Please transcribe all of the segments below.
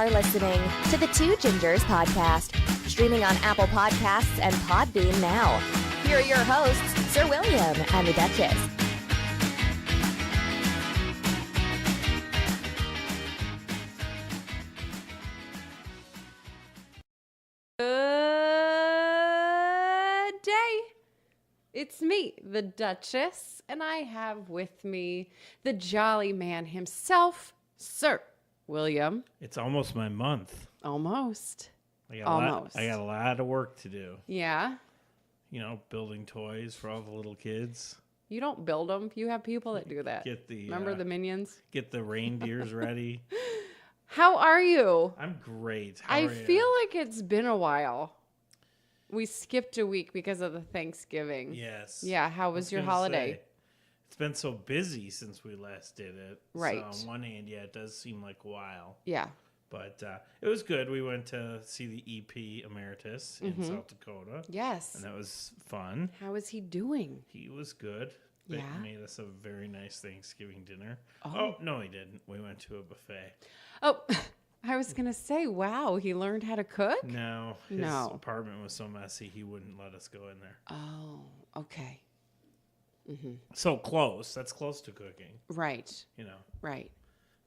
are listening to the Two Gingers podcast, streaming on Apple Podcasts and Podbean now. Here are your hosts, Sir William and the Duchess. Good day. It's me, the Duchess, and I have with me the jolly man himself, Sir William. It's almost my month. Almost. I got a lot of work to do. Yeah. You know, building toys for all the little kids. You don't build them. You have people that do that. Remember the Minions? Get the reindeers ready. How are you? I'm great. How I are feel you? like it's been a while. We skipped a week because of the Thanksgiving. Yes. Yeah. How was your holiday? It's been so busy since we last did it. Right. So on one hand, yeah, it does seem like a while. Yeah. But it was good. We went to see the EP Emeritus in South Dakota. Yes. And that was fun. How is he doing? He was good. They Yeah. made us a very nice Thanksgiving dinner. Oh. Oh, no, he didn't. We went to a buffet. Oh, I was going to say, wow, he learned how to cook? No, his No. apartment was so messy he wouldn't let us go in there. Oh, okay. So close. That's close to cooking, Right, you know. right.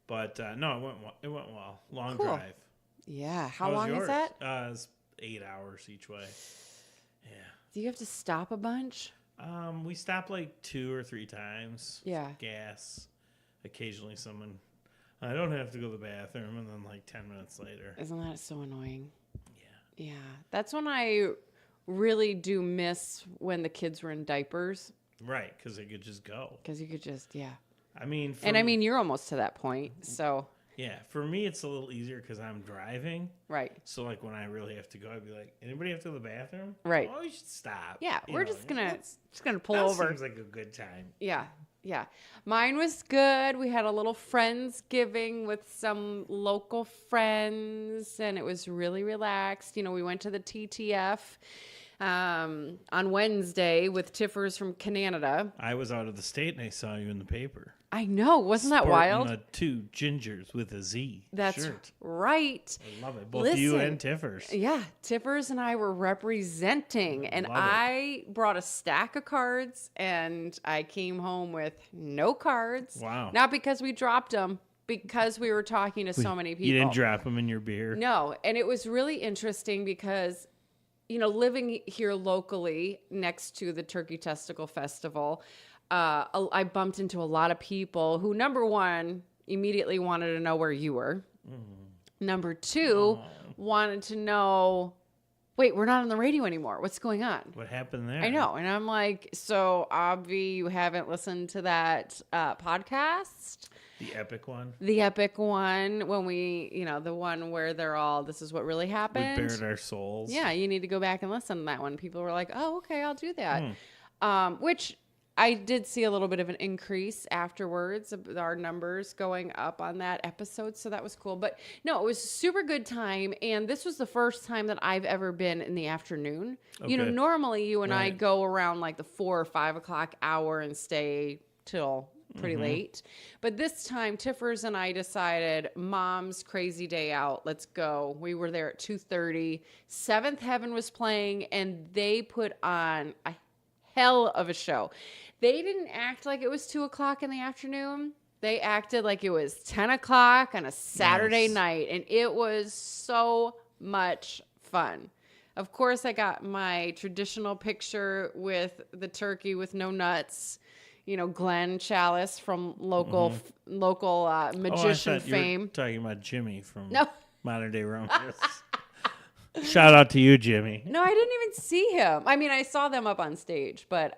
But no, it went well. Long Cool. drive. Yeah. How was long yours? is that? It's 8 hours each way. Yeah. Do you have to stop a bunch? We stopped like 2 or 3 times. Yeah. Gas. Occasionally someone, I don't have to go to the bathroom, and then like 10 minutes later. Isn't that so annoying? Yeah. Yeah. That's when I really do miss when the kids were in diapers Right, because they could just go. because you could just, yeah. I mean, You're almost to that point. So, yeah, for me, it's a little easier because I'm driving. right. So, like, when I really have to go, I'd be like, anybody have to go to the bathroom? Right. Oh, you should stop. Yeah. You We're know, just gonna that's- pull that over. seems like a good time. Yeah. Yeah. Mine was good. We had a little Friendsgiving with some local friends, and it was really relaxed. You know, we went to the TTF on Wednesday with Tiffers from Canada. I was out of the state, and I saw you in the paper. I know. Wasn't that Sporting wild? a 2 gingers with a Z That's shirt. right. I love it. Both you Listen. and Tiffers. Yeah, Tiffers and I were representing, and Love it. I brought a stack of cards, and I came home with no cards. Wow. Not because we dropped them, because we were talking to so many people. You didn't drop them in your beer? No, and it was really interesting because, you know, living here locally next to the Turkey Testicle Festival, I bumped into a lot of people who, number one, immediately wanted to know where you were. Number two, wanted to know, wait, we're not on the radio anymore. What's going on? What happened there? I know. And I'm like, so Avi, you haven't listened to that podcast? The epic one? The epic one when we, you know, the one where they're all, this is what really We happened. bared our souls. Yeah, you need to go back and listen to that one. People were like, oh, okay, I'll do that. Which I did see a little bit of an increase afterwards, of our numbers going up on that episode. So that was cool. But no, it was a super good time. And this was the first time that I've ever been in the afternoon. You know, Okay. normally you and I Right. go around like the 4 or 5 o'clock hour and stay till pretty late. But this time, Tiffers and I decided, Mom's crazy day out. Let's go. We were there at 2:30. Seventh Heaven was playing, and they put on a hell of a show. They didn't act like it was 2 o'clock in the afternoon. They acted like it was 10 o'clock on a Saturday Nice. night, and it was so much fun. Of course, I got my traditional picture with the turkey with no nuts. You know, Glenn Chalice from local magician I thought you were fame. talking about Jimmy from No. Modern Day Romance. Shout out to you, Jimmy. No, I didn't even see him. I mean, I saw them up on stage, but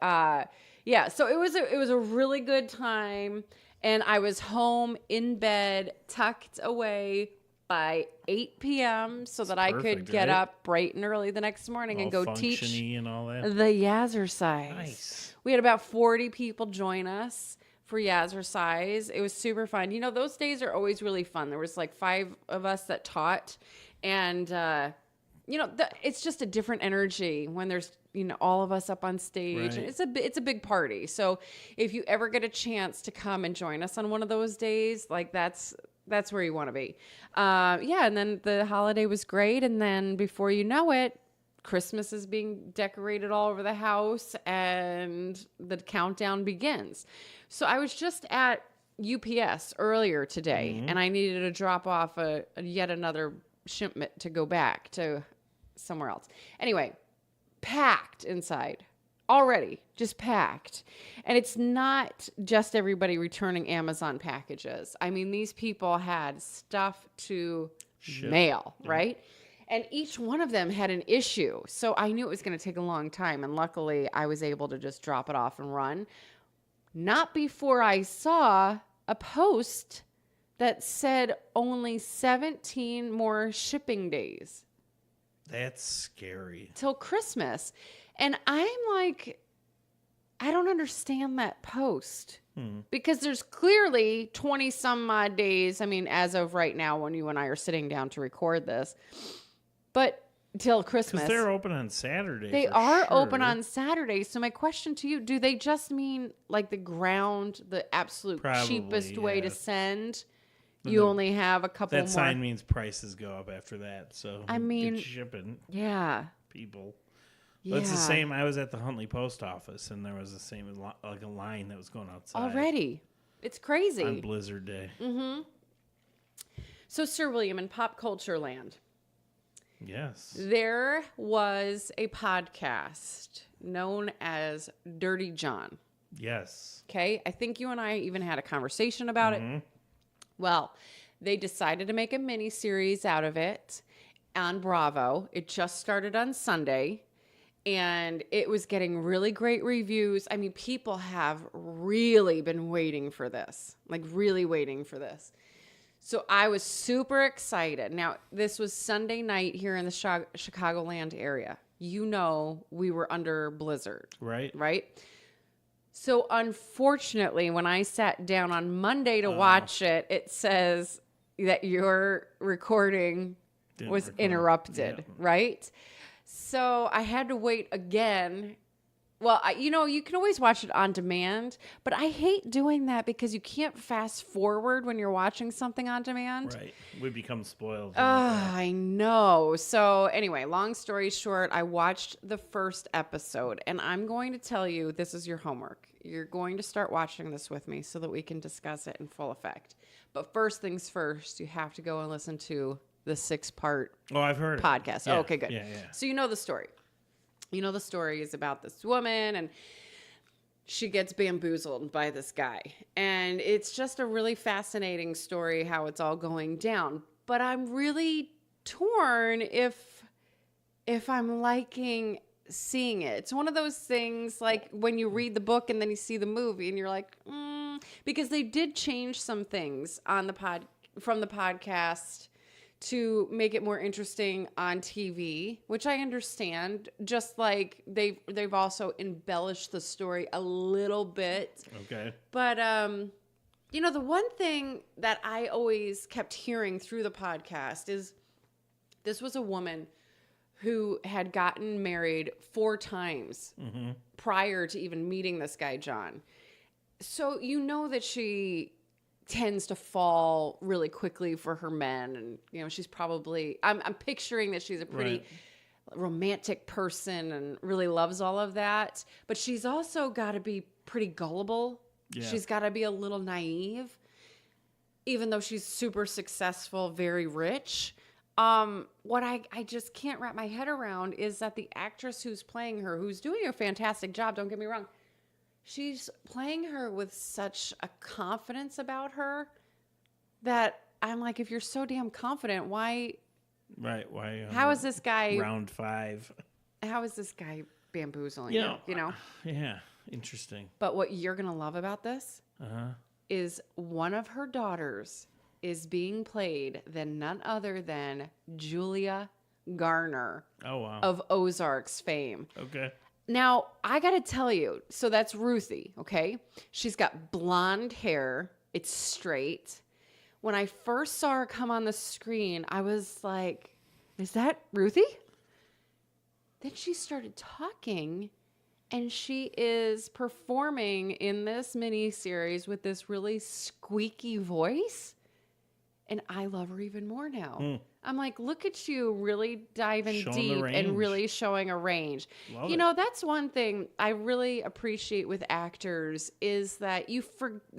yeah. So it was a really good time, and I was home in bed, tucked away by 8 p.m. so that I could perfect, get right? up bright and early the next morning and All go teach functiony and all that. the Jazzercise. Nice. We had about 40 people join us for Jazzercise. It was super fun. You know, those days are always really fun. There was like 5 of us that taught, and you know, it's just a different energy when there's, you know, all of us up on stage. Right. And it's a big party. So if you ever get a chance to come and join us on one of those days, like that's that's where you want to be. Yeah, and then the holiday was great, and then before you know it, Christmas is being decorated all over the house, and the countdown begins. So I was just at UPS earlier today, and I needed to drop off a yet another shipment to go back to somewhere else. Anyway, packed inside. Already just packed. And it's not just everybody returning Amazon packages. I mean, these people had stuff to mail, right? And each one of them had an issue. So I knew it was going to take a long time. And luckily, I was able to just drop it off and run. Not before I saw a post that said only 17 more shipping days. That's scary. Till Christmas. And I'm like, I don't understand that post. Because there's clearly 20 some odd days. I mean, as of right now, when you and I are sitting down to record this, but till Christmas. Because they're open on Saturday. They are open on Saturday. So my question to you, do they just mean like the ground, the absolute cheapest way to send? You only have a couple more. That sign means prices go up after that. So I mean, get shipping. Yeah. People. Yeah. But it's the same. I was at the Huntley post office, and there was the same, like a line that was going outside. Already. It's crazy. On Blizzard Day. Mm-hmm. So, Sir William, in pop culture land. Yes. There was a podcast known as Dirty John. Yes. Okay. I think you and I even had a conversation about it. Well, they decided to make a mini series out of it on Bravo. It just started on Sunday, and it was getting really great reviews. I mean, people have really been waiting for this, like really waiting for this. So I was super excited. Now, this was Sunday night here in the Chicagoland area. You know, we were under blizzard. Right. Right? So unfortunately, when I sat down on Monday to watch it, it says that your recording was interrupted, right? So I had to wait again. Well, you can always watch it on demand, but I hate doing that because you can't fast forward when you're watching something on demand. Right. We become spoiled. I know. So anyway, long story short, I watched the first episode, and I'm going to tell you, this is your homework. You're going to start watching this with me so that we can discuss it in full effect. But first things first, you have to go and listen to the 6-part I've heard podcast. Yeah. Oh, okay, good. Yeah. So you know the story. You know the story is about this woman, and she gets bamboozled by this guy. And it's just a really fascinating story how it's all going down. But I'm really torn if I'm liking seeing it. It's one of those things like when you read the book and then you see the movie and you're like, because they did change some things on from the podcast to make it more interesting on TV, which I understand. Just like they've also embellished the story a little bit. Okay. But the one thing that I always kept hearing through the podcast is this was a woman who had gotten married 4 times prior to even meeting this guy, John. So you know that she tends to fall really quickly for her men, and she's probably I'm picturing that she's a pretty romantic person and really loves all of that, but she's also got to be pretty gullible. She's got to be a little naive, even though she's super successful, very rich. What I just can't wrap my head around is that the actress who's playing her, who's doing a fantastic job, don't get me wrong, she's playing her with such a confidence about her that I'm like, if you're so damn confident, why? Right. Why? How is this guy? Round 5. How is this guy bamboozling you? Yeah. Interesting. But what you're going to love about this is one of her daughters is being played than none other than Julia Garner of Ozarks fame. Okay. Now, I got to tell you, so that's Ruthie, okay? She's got blonde hair. It's straight. When I first saw her come on the screen, I was like, is that Ruthie? Then she started talking, and she is performing in this mini series with this really squeaky voice. And I love her even more now. I'm like, look at you really diving deep and range. really showing a range. Love you it. know, that's one thing I really appreciate with actors is that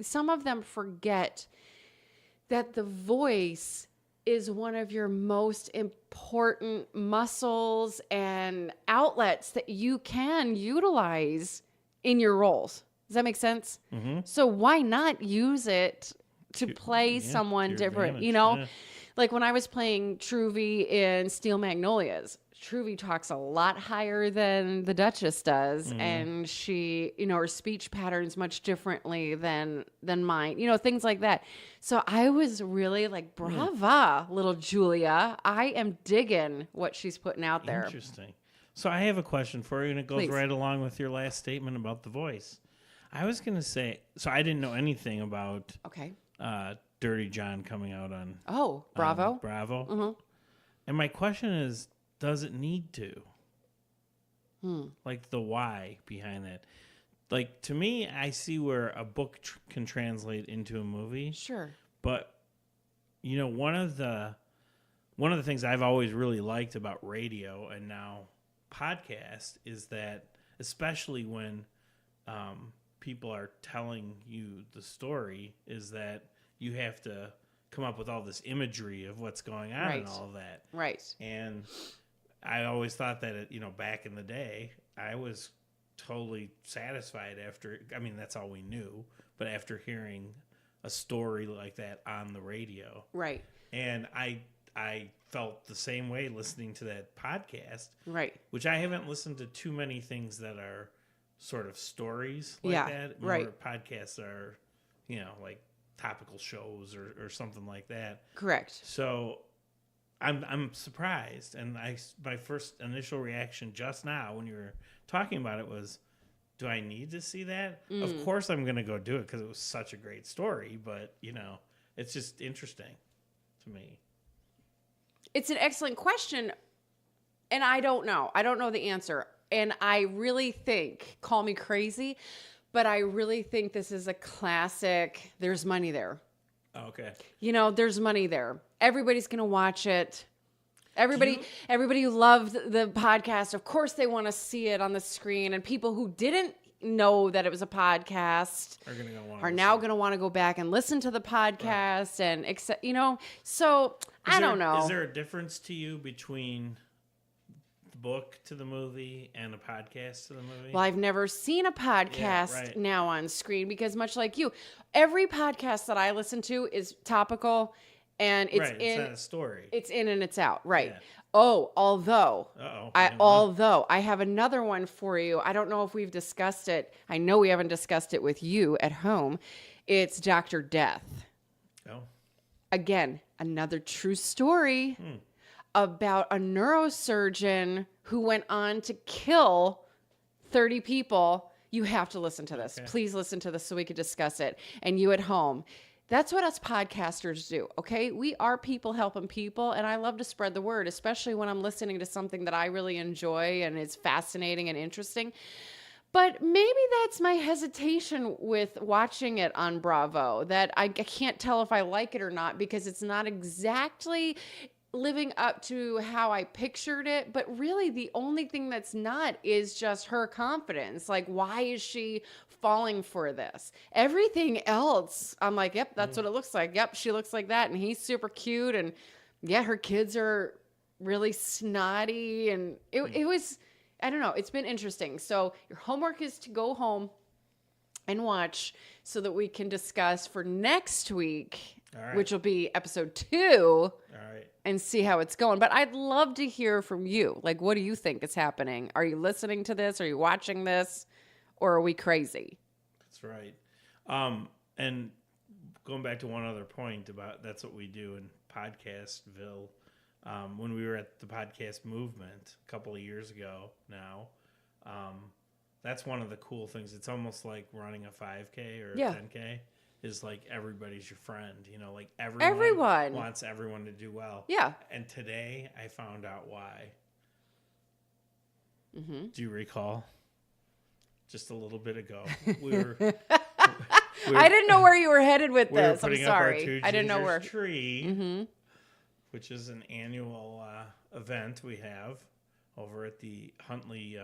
some of them forget that the voice is one of your most important muscles and outlets that you can utilize in your roles. Does that make sense? Mm-hmm. So why not use it to play someone your different? advantage, You know, yeah. like when I was playing Truvy in Steel Magnolias, Truvy talks a lot higher than the Duchess does, and she, you know, her speech patterns much differently than mine. You know, things like that. So I was really like, brava, little Julia. I am digging what she's putting out there. Interesting. So I have a question for you, and it goes Please. right along with your last statement about the voice. I was going to say, so I didn't know anything about Okay. Dirty John coming out on Oh, bravo. Bravo. Mm-hmm. And my question is, does it need to? Like the why behind that. Like to me, I see where a book can translate into a movie, Sure. but you know, one of the things I've always really liked about radio and now podcast is that, especially when people are telling you the story, is that you have to come up with all this imagery of what's going on and Right. all of that. Right. And I always thought that, you know, back in the day, I was totally satisfied after, I mean, that's all we knew, but after hearing a story like that on the radio. Right. And I felt the same way listening to that podcast, Right. which I haven't listened to too many things that are sort of stories like Yeah, that. right. Podcasts are, you know, like topical shows or something like that. Correct. So I'm surprised, and my first initial reaction just now when you were talking about it was, do I need to see that? Of course I'm going to go do it because it was such a great story, but you know, it's just interesting to me. It's an excellent question, and I don't know. I don't know the answer. And I really think, call me crazy, but I really think this is a classic. There's money there. Oh, okay. You know, there's money there. Everybody's going to watch it. Everybody who loved the podcast, of course they want to see it on the screen. And people who didn't know that it was a podcast are now going to want to go back and listen to the podcast and accept, you know. So I don't know. Is there a difference to you between the book to the movie and a podcast to the movie? Well, I've never seen a podcast now on screen because much like you, every podcast that I listen to is topical and it's it's not a story. It's in and it's out. Right. Yeah. Oh, although Uh-oh. I have another one for you. I don't know if we've discussed it. I know we haven't discussed it with you at home. It's Dr. Death. Oh. Again, another true story about a neurosurgeon who went on to kill 30 people. You have to listen to this. Okay. Please listen to this so we can discuss it. And you at home. That's what us podcasters do, okay? We are people helping people, and I love to spread the word, especially when I'm listening to something that I really enjoy and is fascinating and interesting. But maybe that's my hesitation with watching it on Bravo, that I can't tell if I like it or not because it's not exactly living up to how I pictured it. But really, the only thing that's not is just her confidence. Like, why is she falling for this? Everything else, I'm like, yep, that's what it looks like. Yep, she looks like that. And he's super cute. And yeah, her kids are really snotty. And it was... I don't know. It's been interesting. So your homework is to go home and watch so that we can discuss for next week, which will be episode 2, All right, and see how it's going. But I'd love to hear from you. Like, what do you think is happening? Are you listening to this? Are you watching this? Or are we crazy? that's right. And going back to one other point about that's what we do in Podcastville. When we were at the podcast movement a couple of years ago now, that's one of the cool things. It's almost like running a 5K or a 10K is like everybody's your friend, you know, like everyone wants everyone to do well. Yeah. And today I found out why. Mm-hmm. Do you recall? Just a little bit ago, we were I didn't know where you were headed with we were this. I'm putting up our sorry. Two I didn't know Gingers where. tree, which is an annual event we have over at the Huntley.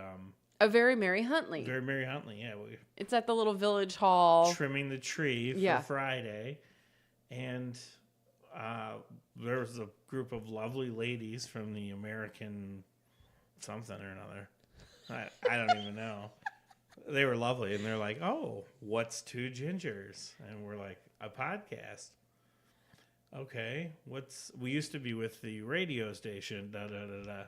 A Very Merry Huntley. Very Merry Huntley, yeah. We're It's at the little village hall. trimming the tree for Yeah. Friday. And there was a group of lovely ladies from the American something or another. I don't even know. They were lovely. And they're like, oh, what's Two Gingers? And we're like, a podcast. Okay. We used to be with the radio station. Da, da, da, da.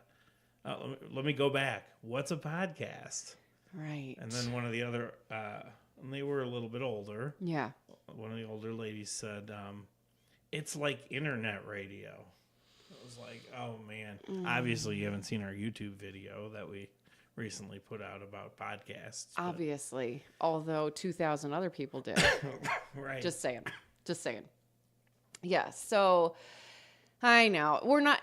Let me go back. What's a podcast? Right. And then one of the other, and they were a little bit older. Yeah. One of the older ladies said, it's like internet radio. I was like, oh, man. Obviously, you haven't seen our YouTube video that we recently put out about podcasts. Obviously. Although 2,000 other people did. Right. Just saying. Yeah. So I know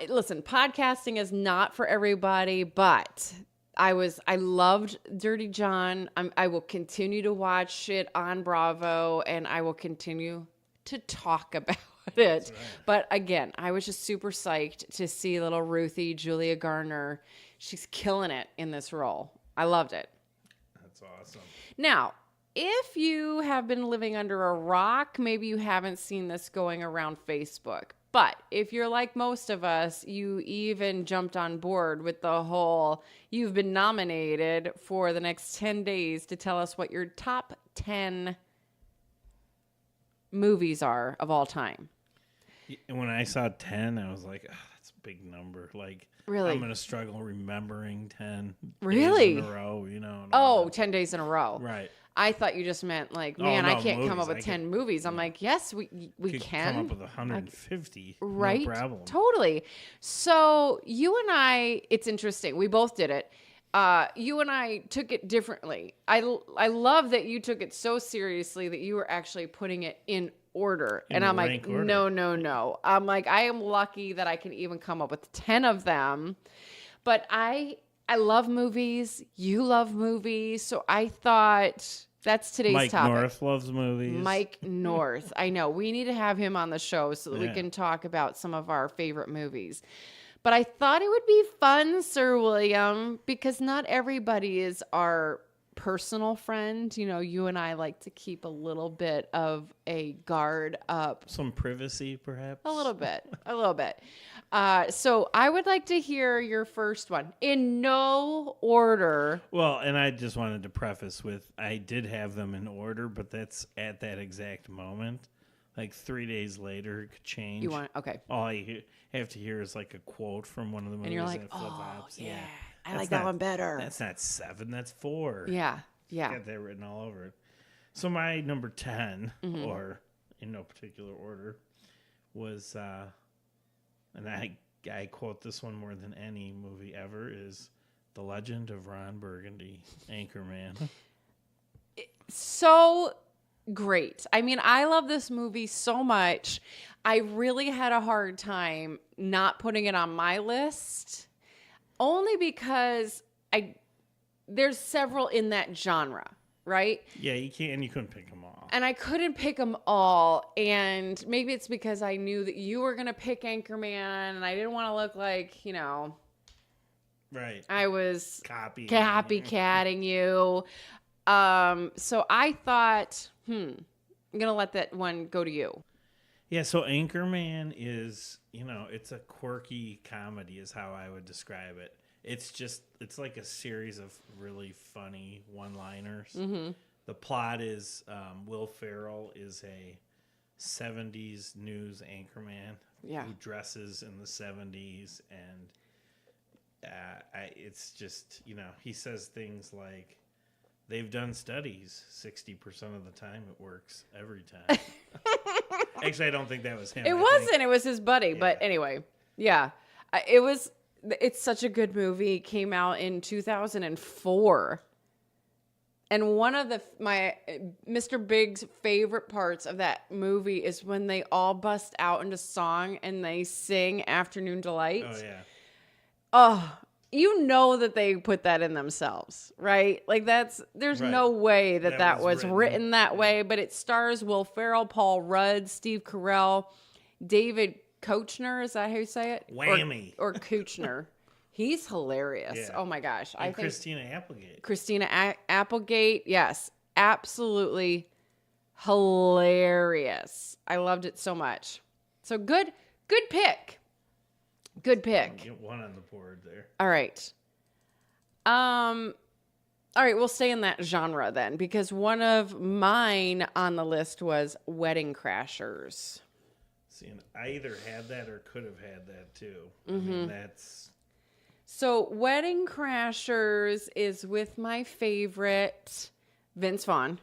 listen, podcasting is not for everybody, but I loved Dirty John. I will continue to watch it on Bravo, and I will continue to talk about it. Right. But again, I was just super psyched to see little Ruthie, Julia Garner. She's killing it in this role. I loved it. That's awesome. Now, if you have been living under a rock, maybe you haven't seen this going around Facebook. But if you're like most of us, you even jumped on board with the whole, you've been nominated for the next 10 days to tell us what your top 10 movies are of all time. And when I saw 10, I was like, oh, that's a big number. Like, Really? I'm going to struggle remembering 10 Really? days in a row, you know. and Oh, all that. 10 days in a row. Right. I thought you just meant like, Oh, man, no, I can't come movies. up with 10 movies. I'm like, yes, we Could can. come up with 150. Right? No problem. Totally. So you and I, it's interesting. We both did it. You and I took it differently. I love that you took it so seriously that you were actually putting it in order. In And I'm like, rank order. no. I'm like, I am lucky that I can even come up with 10 of them. But I love movies. You love movies. So I thought that's today's Mike topic. North loves movies. Mike North. I know. We need to have him on the show so that we Yeah. can talk about some of our favorite movies. But I thought it would be fun, Sir William, because not everybody is our personal friend. You know, you and I like to keep a little bit of a guard up. Some privacy, perhaps. A little bit. So I would like to hear your first one in no order. Well, and I just wanted to preface with, I did have them in order, but that's at that exact moment. Like 3 days later, it could change. You want, okay. All I have to hear is like a quote from one of the movies. And you're like, that oh, flip-flops. yeah. I That's like that not- one better. That's not 7, that's 4. Yeah. Got that written all over it. So my number 10, Mm-hmm. or in no particular order, was, and I quote this one more than any movie ever, is The Legend of Ron Burgundy, Anchorman. So great. I mean, I love this movie so much. I really had a hard time not putting it on my list, only because there's several in that genre, right? Yeah, you couldn't pick them all. And I couldn't pick them all. And maybe it's because I knew that you were going to pick Anchorman, and I didn't want to look like, you know, Right. I was Copycatting you. So I thought, I'm going to let that one go to you. Yeah, so Anchorman is, it's a quirky comedy is how I would describe it. It's like a series of really funny one-liners. Mm-hmm. The plot is Will Ferrell is a 70s news anchorman who dresses in the 70s, and it's just, he says things like, they've done studies, 60% of the time it works every time. Actually, I don't think that was him. It wasn't. It was his buddy. But anyway, yeah. It's such a good movie. Came out in 2004. And one of my Mr. Big's favorite parts of that movie is when they all bust out into song and they sing Afternoon Delight. Oh, yeah. Oh, you know that they put that in themselves, right? Like there's Right. no way that That was was written that way, but it stars Will Ferrell, Paul Rudd, Steve Carell, David Koechner, is that how you say it? Whammy. Or Koechner. He's hilarious. Yeah. Oh my gosh. And Christina Applegate. Christina Applegate, yes, absolutely hilarious. I loved it so much. So good pick. Good pick. Get one on the board there. All right. All right, we'll stay in that genre then, because one of mine on the list was Wedding Crashers. See, and I either had that or could have had that too. Mm-hmm. I mean, that's So Wedding Crashers is with my favorite, Vince Vaughn.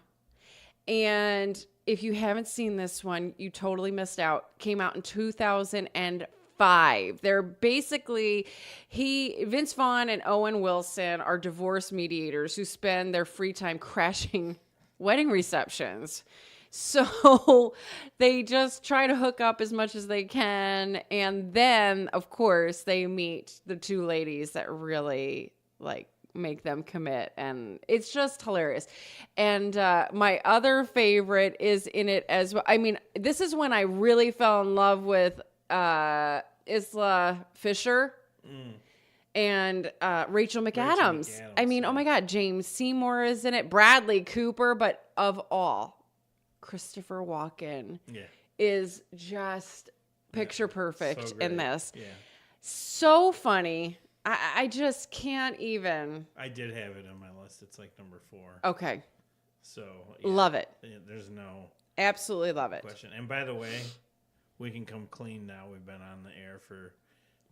And if you haven't seen this one, you totally missed out. Came out in 2005. They're basically, Vince Vaughn and Owen Wilson are divorce mediators who spend their free time crashing wedding receptions. So they just try to hook up as much as they can. And then, of course, they meet the two ladies that really make them commit. And it's just hilarious. And my other favorite is in it as well. I mean, this is when I really fell in love with Isla Fisher and Rachel McAdams. I mean, yeah. oh my God, James Seymour is in it, Bradley Cooper, but of all, Christopher Walken is just picture perfect so in great. this. Yeah. So funny. I just can't even. I did have it on my list. It's like number 4. Okay. So Love it. There's no Absolutely love it. question. And by the way, we can come clean now. We've been on the air for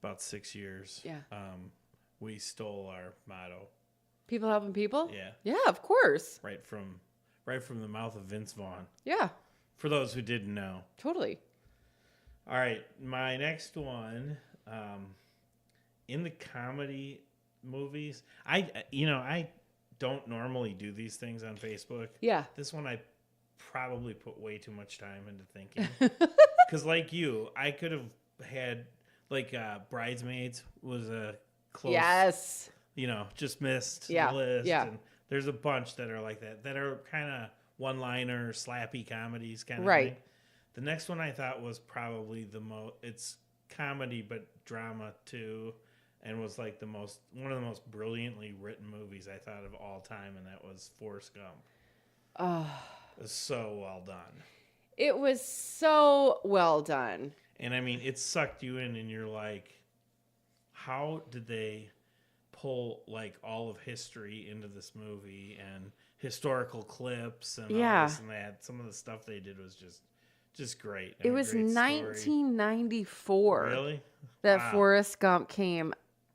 about 6 years. Yeah. We stole our motto. People helping people? Yeah. Yeah, of course. Right from the mouth of Vince Vaughn. Yeah, For those who didn't know. totally. All right, my next one, in the comedy movies, I don't normally do these things on Facebook. Yeah. This one I probably put way too much time into thinking. Because like you, I could have had, Bridesmaids was a close, Yes. Just missed Yeah, the list. yeah. And there's a bunch that are like that are kind of one-liner, slappy comedies kind of Right. thing. The next one I thought was probably the most, it's comedy but drama too, and was like one of the most brilliantly written movies I thought of all time, and that was Forrest Gump. Oh, It was so well done. it was so well done. And I mean, it sucked you in, and you're like, how did they pull all of history into this movie and historical clips and all this and that? Some of the stuff they did was just great. It was 1994 Really? that Wow. Forrest Gump came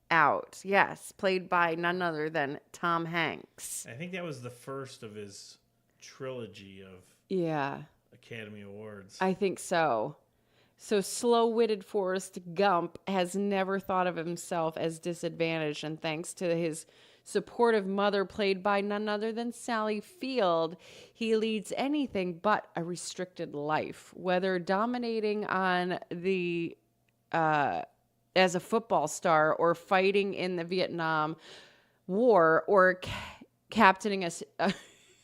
out. Yes, played by none other than Tom Hanks. I think that was the first of his trilogy of Yeah, Academy Awards. I think so. So slow-witted Forrest Gump has never thought of himself as disadvantaged, and thanks to his supportive mother, played by none other than Sally Field, he leads anything but a restricted life, whether dominating on the as a football star or fighting in the Vietnam War or captaining a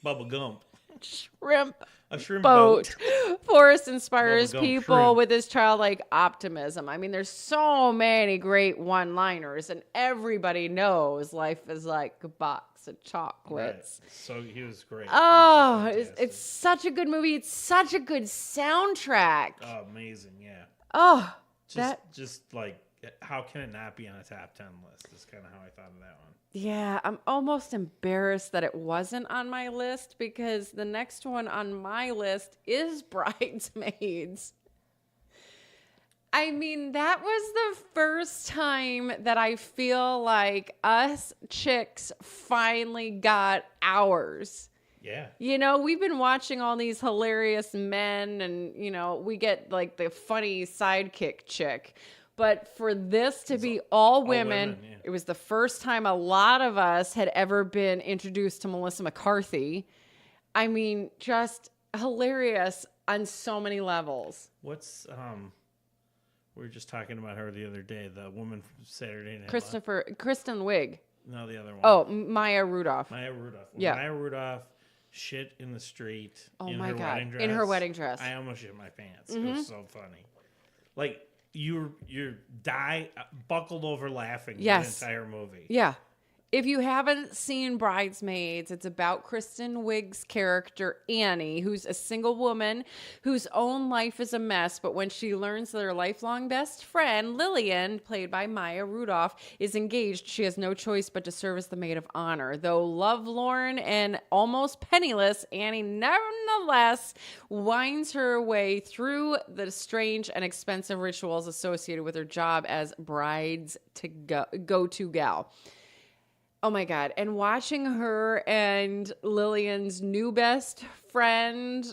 Bubba Gump. shrimp A shrimp boat. Forrest inspires Bubblegum people shrimp. with his childlike optimism. I mean, there's so many great one-liners, and everybody knows life is like a box of Right. chocolates. So he was great. Oh, He was it's such a good movie. It's such a good soundtrack. fantastic. Oh, amazing, yeah. Oh, Just like, how can it not be on a top 10 list? Is kind of how I thought of that one. yeah, I'm almost embarrassed that it wasn't on my list, because the next one on my list is Bridesmaids. I mean, that was the first time that I feel like us chicks finally got ours. Yeah. We've been watching all these hilarious men, and, we get like the funny sidekick chick. But for this to be all women, yeah. it was the first time a lot of us had ever been introduced to Melissa McCarthy. I mean, just hilarious on so many levels. What's We were just talking about her the other day. The woman from Saturday Night Live. Kristen Wiig. No, the other one. Oh, Maya Rudolph. Maya Rudolph. When Yeah. Maya Rudolph shit in the street. Oh in my her God. Wedding dress, In her wedding dress. I almost shit my pants. It was so funny. Like you're buckled over laughing Yes. the entire movie. Yeah. If you haven't seen Bridesmaids, it's about Kristen Wiig's character, Annie, who's a single woman whose own life is a mess. But when she learns that her lifelong best friend, Lillian, played by Maya Rudolph, is engaged, she has no choice but to serve as the maid of honor. Though lovelorn and almost penniless, Annie nevertheless winds her way through the strange and expensive rituals associated with her job as bride's go-to gal. Oh my God. And watching her and Lillian's new best friend.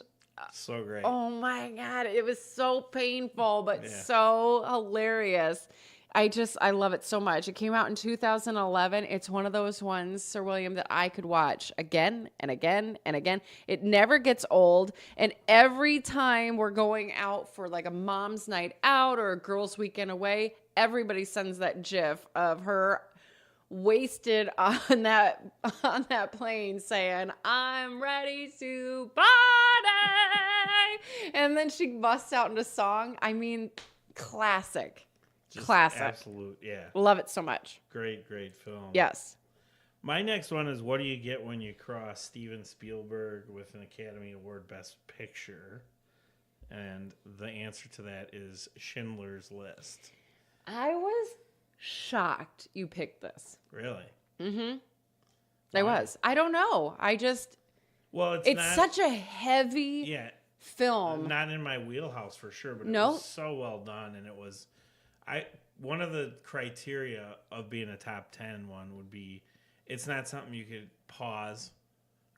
So great. Oh my God. It was so painful, but Yeah. so hilarious. I love it so much. It came out in 2011. It's one of those ones, Sir William, that I could watch again and again and again. It never gets old. And every time we're going out for like a mom's night out or a girls' weekend away, everybody sends that gif of her wasted on that plane saying, "I'm ready to party," and then she busts out into song. I mean, classic. Just Classic. Absolute. Yeah. Love it so much. Great film. Yes. My next one is, what do you get when you cross Steven Spielberg with an Academy Award Best Picture? And the answer to that is Schindler's List. I was shocked you picked this. Really? I Why? was. I don't know. Well, It's not, such a heavy yeah, film. not in my wheelhouse for sure, but No? it was so well done, and it was. One of the criteria of being a top 10 one would be, it's not something you could pause,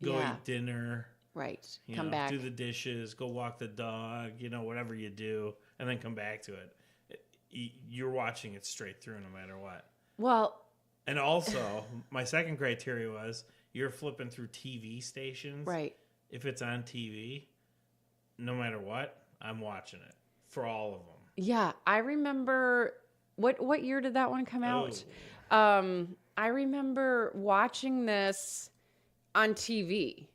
go Yeah. eat dinner, Right. you Come know, back. do the dishes, go walk the dog, whatever you do, and then come back to it. You're watching it straight through no matter what. Well, And also, my second criteria was, you're flipping through TV stations. right. If it's on TV, no matter what, I'm watching it for all of them. Yeah, I remember what year did that one come out? Oh. I remember watching this on TV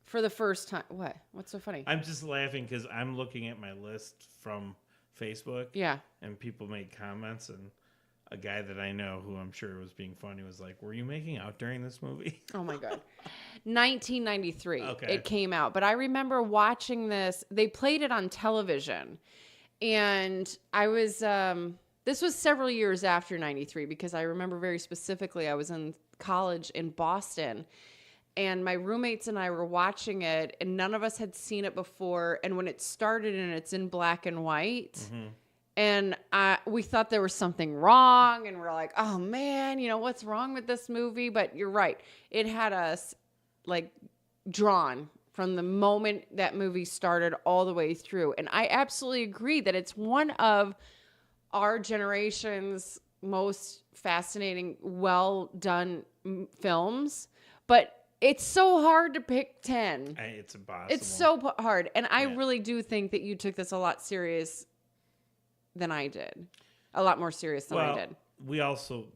for the first time. What? What's so funny? I'm just laughing because I'm looking at my list from Facebook. Yeah. And people made comments, and a guy that I know who I'm sure was being funny was like, "Were you making out during this movie?" Oh my God. 1993 Okay. it came out. But I remember watching this. They played it on television. And I was, this was several years after 93 because I remember very specifically I was in college in Boston. And my roommates and I were watching it, and none of us had seen it before. And when it started and it's in black and white, and we thought there was something wrong, and we're like, "Oh man, what's wrong with this movie?" But you're right; it had us like drawn from the moment that movie started all the way through. And I absolutely agree that it's one of our generation's most fascinating, well done films. But it's so hard to pick 10. It's impossible. It's so hard. And I Yeah. really do think that you took this a lot serious than I did. A lot more serious than I did. We also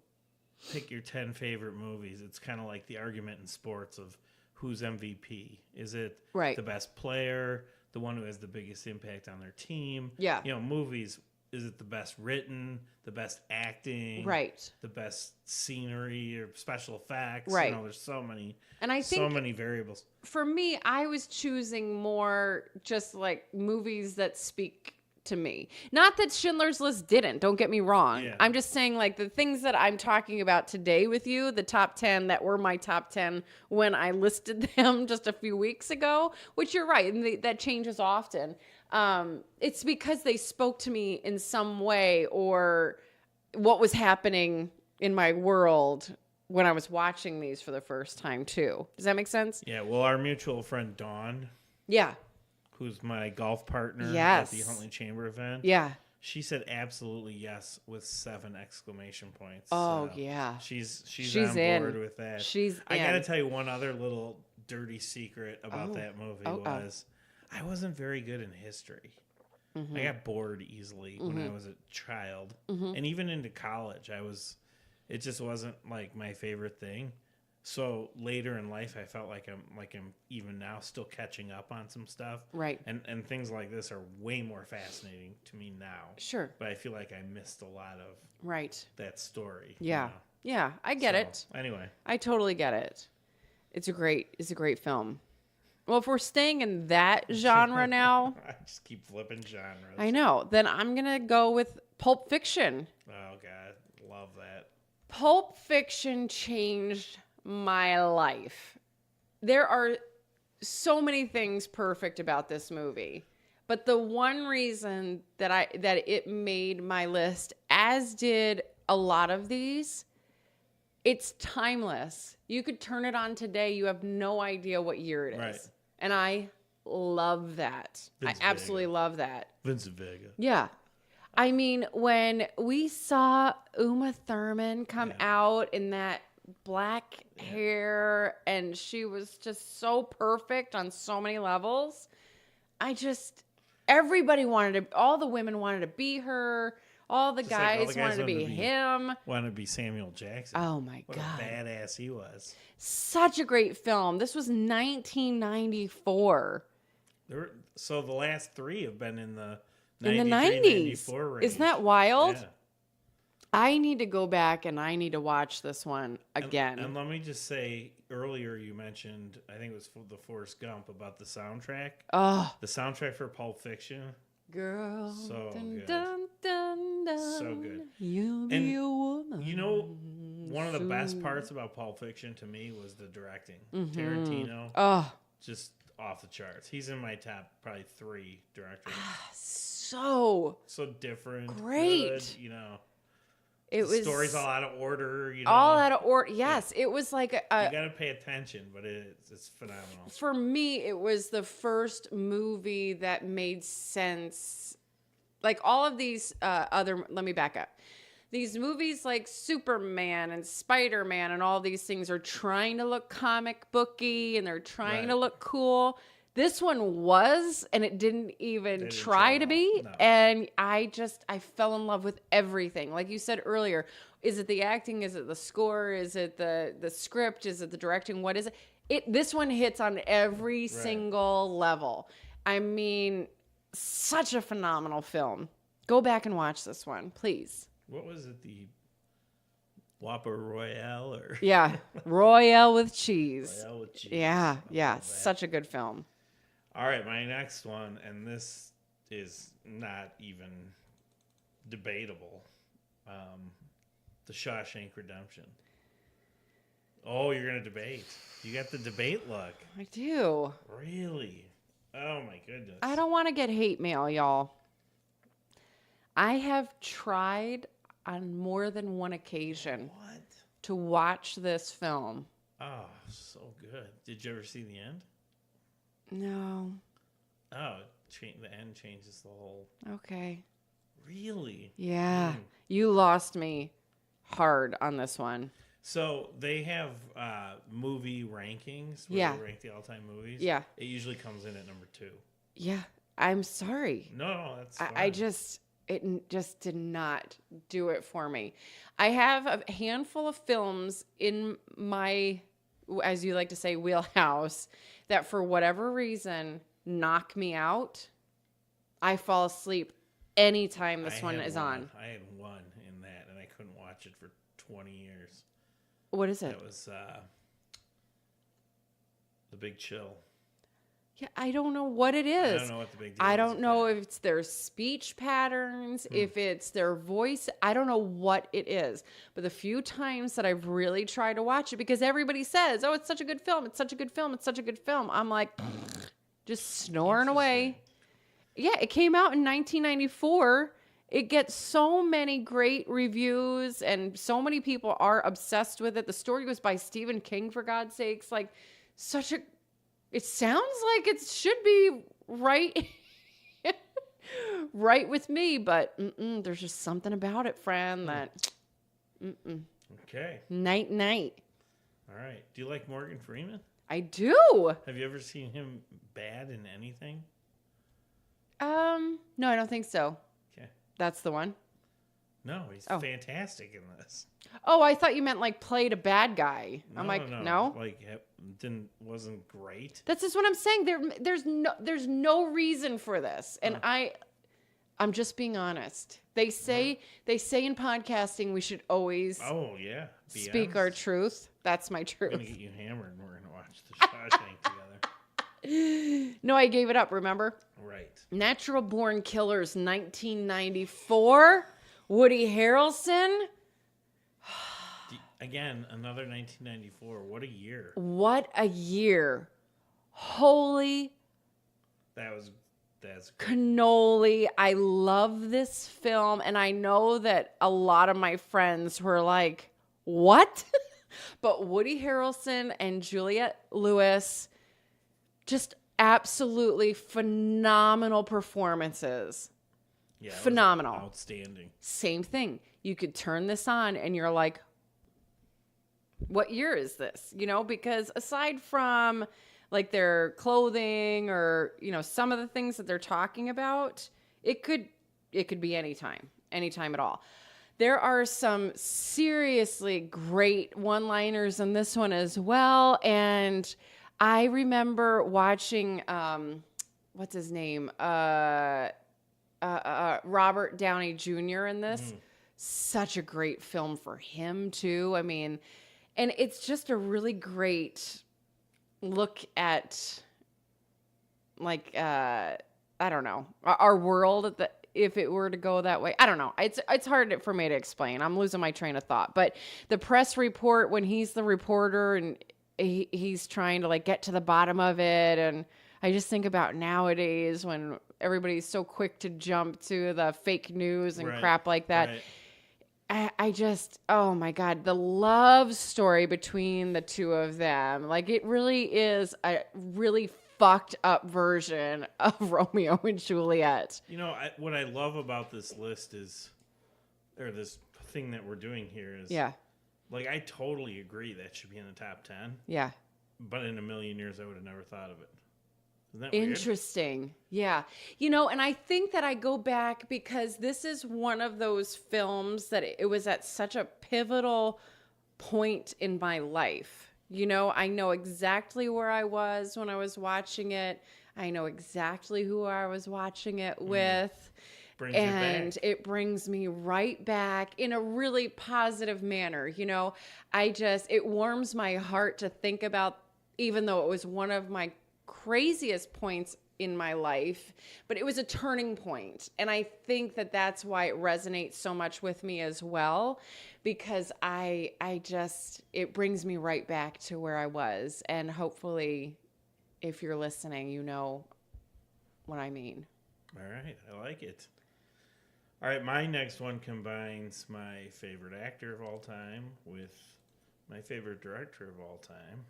pick your 10 favorite movies. It's kind of like the argument in sports of who's MVP. Is it Right. the best player, the one who has the biggest impact on their team? Yeah. Movies, is it the best written, the best acting, Right. the best scenery or special effects? Right. There's so many, And I think so many variables. for me, I was choosing more just like movies that speak to me. Not that Schindler's List didn't, don't get me wrong. Yeah. I'm just saying like the things that I'm talking about today with you, the top 10 that were my top 10 when I listed them just a few weeks ago, which you're right, and that changes often. It's because they spoke to me in some way or what was happening in my world when I was watching these for the first time too. Does that make sense? Yeah, well, our mutual friend Dawn, Yeah. who's my golf partner Yes. at the Huntley Chamber event, Yeah. she said absolutely yes with 7 exclamation points. Oh, So yeah. she's She's on in. board with that. She's I in. gotta tell you one other little dirty secret about Oh. that movie Oh, oh. was I wasn't very good in history. I got bored easily when I was a child, and even into college, it just wasn't like my favorite thing. So later in life, I felt like I'm even now still catching up on some stuff. Right. And things like this are way more fascinating to me now. Sure. But I feel like I missed a lot of Right. that story. Yeah. You know? Yeah, I get So, it. Anyway. I totally get it. It's a great film. Well, if we're staying in that genre now, I just keep flipping genres. I know, then I'm going to go with Pulp Fiction. Oh, God. Love that. Pulp Fiction changed my life. There are so many things perfect about this movie, but the one reason that it made my list, as did a lot of these, it's timeless. You could turn it on today, you have no idea what year it is. Right. And I love that. Vince I absolutely Vega. love that. Vincent Vega. Yeah. I mean, when we saw Uma Thurman come out in that black hair and she was just so perfect on so many levels, everybody all the women wanted to be her. All the Just like all guys, the guys wanted to be him. Wanted to be Samuel Jackson. Oh my What God. a badass he was. Such a great film. This was 1994. So the last three have been in the In the 93, 90s. 94 range. Isn't that wild? Yeah. I need to go back and I need to watch this one again. And let me just say, earlier you mentioned, I think it was the Forrest Gump, about the soundtrack. Oh, The soundtrack for Pulp Fiction. girl. So dun, good. dun, dun, dun. So good. You'll be And a woman. You know, one of the best soon. parts about Pulp Fiction to me was the directing. Tarantino, Oh, just off the charts. He's in my top probably 3 directors. so So different. Great. Good, you know. it The was story's all out of order. You know. all out of order. Yes, it was like You gotta pay attention, but it's phenomenal. for me, it was the first movie that made sense. Like all of these let me back up. These movies like Superman and Spider-Man and all these things are trying to look comic booky and they're trying to Right. look cool. This one was, and it didn't even didn't try try to at be. all. No. And I fell in love with everything. Like you said earlier, is it the acting? Is it the score? Is it the script? Is it the directing? What is it? This one hits on every single level. I mean, such a phenomenal film. Go back and watch this one, please. What was it? The Whopper Royale or Yeah, Royale with cheese. Royale with cheese? Yeah, I yeah, love that. such a good film. All right, my next one, and this is not even debatable. The Shawshank Redemption. Oh, you're gonna debate. You got the debate look. I do. Really? Oh my goodness. I don't want to get hate mail, y'all. I have tried on more than one occasion What? to watch this film. Oh, so good. Did you ever see the end? No. Oh, the end changes the whole. Okay. Really? Yeah. Mm. You lost me hard on this one. So they have movie rankings where Yeah. they rank the all-time movies. Yeah. It usually comes in at number 2. Yeah. I'm sorry. No, that's I fine. it just did not do it for me. I have a handful of films in my, as you like to say, wheelhouse that for whatever reason knock me out. I fall asleep anytime this one is on. I had one in that, and I couldn't watch it for 20 years. What is it? It was The Big Chill. Yeah, I don't know what it is. I don't know what the big deal I is don't with know that. if it's their speech patterns, if it's their voice. I don't know what it is. But the few times that I've really tried to watch it, because everybody says, oh, it's such a good film. It's such a good film. It's such a good film. I'm like, just snoring away. Yeah, it came out in 1994. It gets so many great reviews and so many people are obsessed with it. The story was by Stephen King, for God's sakes. Like, it sounds like it should be right right with me, but there's just something about it, friend, that Okay. night. All right. Do you like Morgan Freeman? I do. Have you ever seen him bad in anything? No, I don't think so. Okay. That's the one. No, he's Oh. fantastic in this. Oh, I thought you meant like played a bad guy. I'm like, no. Like, wasn't great. That's just what I'm saying. There's no reason for this, and I'm just being honest. They say in podcasting we should always Oh yeah. Be speak honest. our truth. That's my I'm truth. gonna get you hammered, and we're gonna watch the Shawshank together. No, I gave it up. Remember? Right. Natural Born Killers, 1994. Woody Harrelson. Again, another 1994. What a year. What a year! Holy That's great. cannoli. I love this film, and I know that a lot of my friends were like, what? But Woody Harrelson and Juliette Lewis, just absolutely phenomenal performances. Yeah, it was Phenomenal. outstanding. Same thing. You could turn this on and you're like, what year is this? You know, because aside from like their clothing or, you know, some of the things that they're talking about, it could be anytime at all. There are some seriously great one-liners in this one as well. And I remember watching, what's his name? Robert Downey Jr. in this. Such a great film for him too. I mean, and it's just a really great look at like I don't know, our world if it were to go that way. I don't know. It's hard for me to explain. I'm losing my train of thought. But the press report when he's the reporter and he's trying to like get to the bottom of it, and I just think about nowadays when everybody's so quick to jump to the fake news and crap like that. Right. I just, oh my God, the love story between the two of them. Like, it really is a really fucked up version of Romeo and Juliet. You know, what I love about this list is, or this thing that we're doing here is, Yeah. like, I totally agree that should be in the top 10, Yeah. but in a million years, I would have never thought of it. Isn't that weird? Interesting. Yeah. You know, and I think that I go back because this is one of those films that it was at such a pivotal point in my life. You know, I know exactly where I was when I was watching it. I know exactly who I was watching it with. Brings you And back. it brings me right back in a really positive manner. You know, it warms my heart to think about, even though it was one of my craziest points in my life, but it was a turning point. And I think that that's why it resonates so much with me as well, because it brings me right back to where I was. And hopefully, if you're listening, you know what I mean. All right, I like it. All right, my next one combines my favorite actor of all time with my favorite director of all time.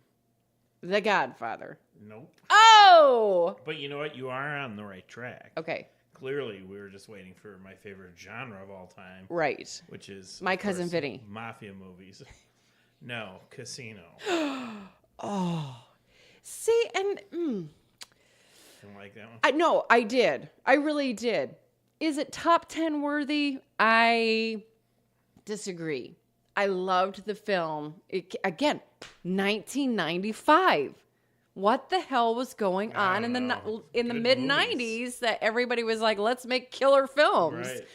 The Godfather. Nope. Oh! But you know what? You are on the right track. Okay. Clearly, we were just waiting for my favorite genre of all time, Right. which is My of Cousin course, Vinny. Mafia movies. No, Casino. Oh. See, and Didn't like that one. I did. I really did. Is it top 10 worthy? I disagree. I loved the film. Again, 1995. What the hell was going on in the Good mid movies. 90s that everybody was like, let's make killer films? Right.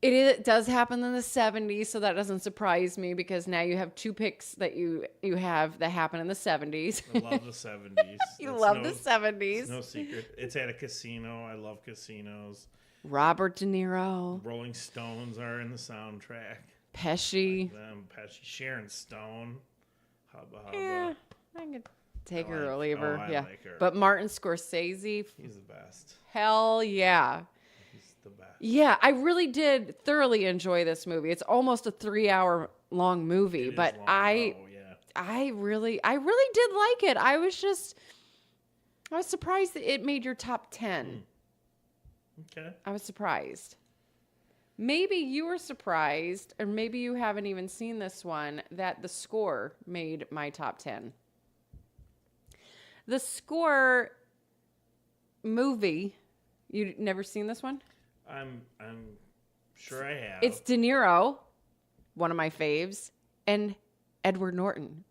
It does happen in the 70s, so that doesn't surprise me because now you have two picks that you have that happen in the 70s. I love the 70s. You That's love no, the 70s. it's no secret. It's at a casino. I love casinos. Robert De Niro, Rolling Stones are in the soundtrack. Pesci. Pesci, Sharon Stone. Hubba hubba. Yeah, I could take I her or like- leave her. I Yeah, like her. but Martin Scorsese, He's the best. hell yeah. He's the best. Yeah, I really did thoroughly enjoy this movie. It's almost a 3-hour long movie, It is but long. I Oh, yeah. I really did like it. I was surprised that it made your top 10. Okay. I was surprised. Maybe you were surprised, or maybe you haven't even seen this one, that The Score made my top 10. The Score movie You never seen this one? I'm sure I have. It's De Niro, one of my faves, and Edward Norton.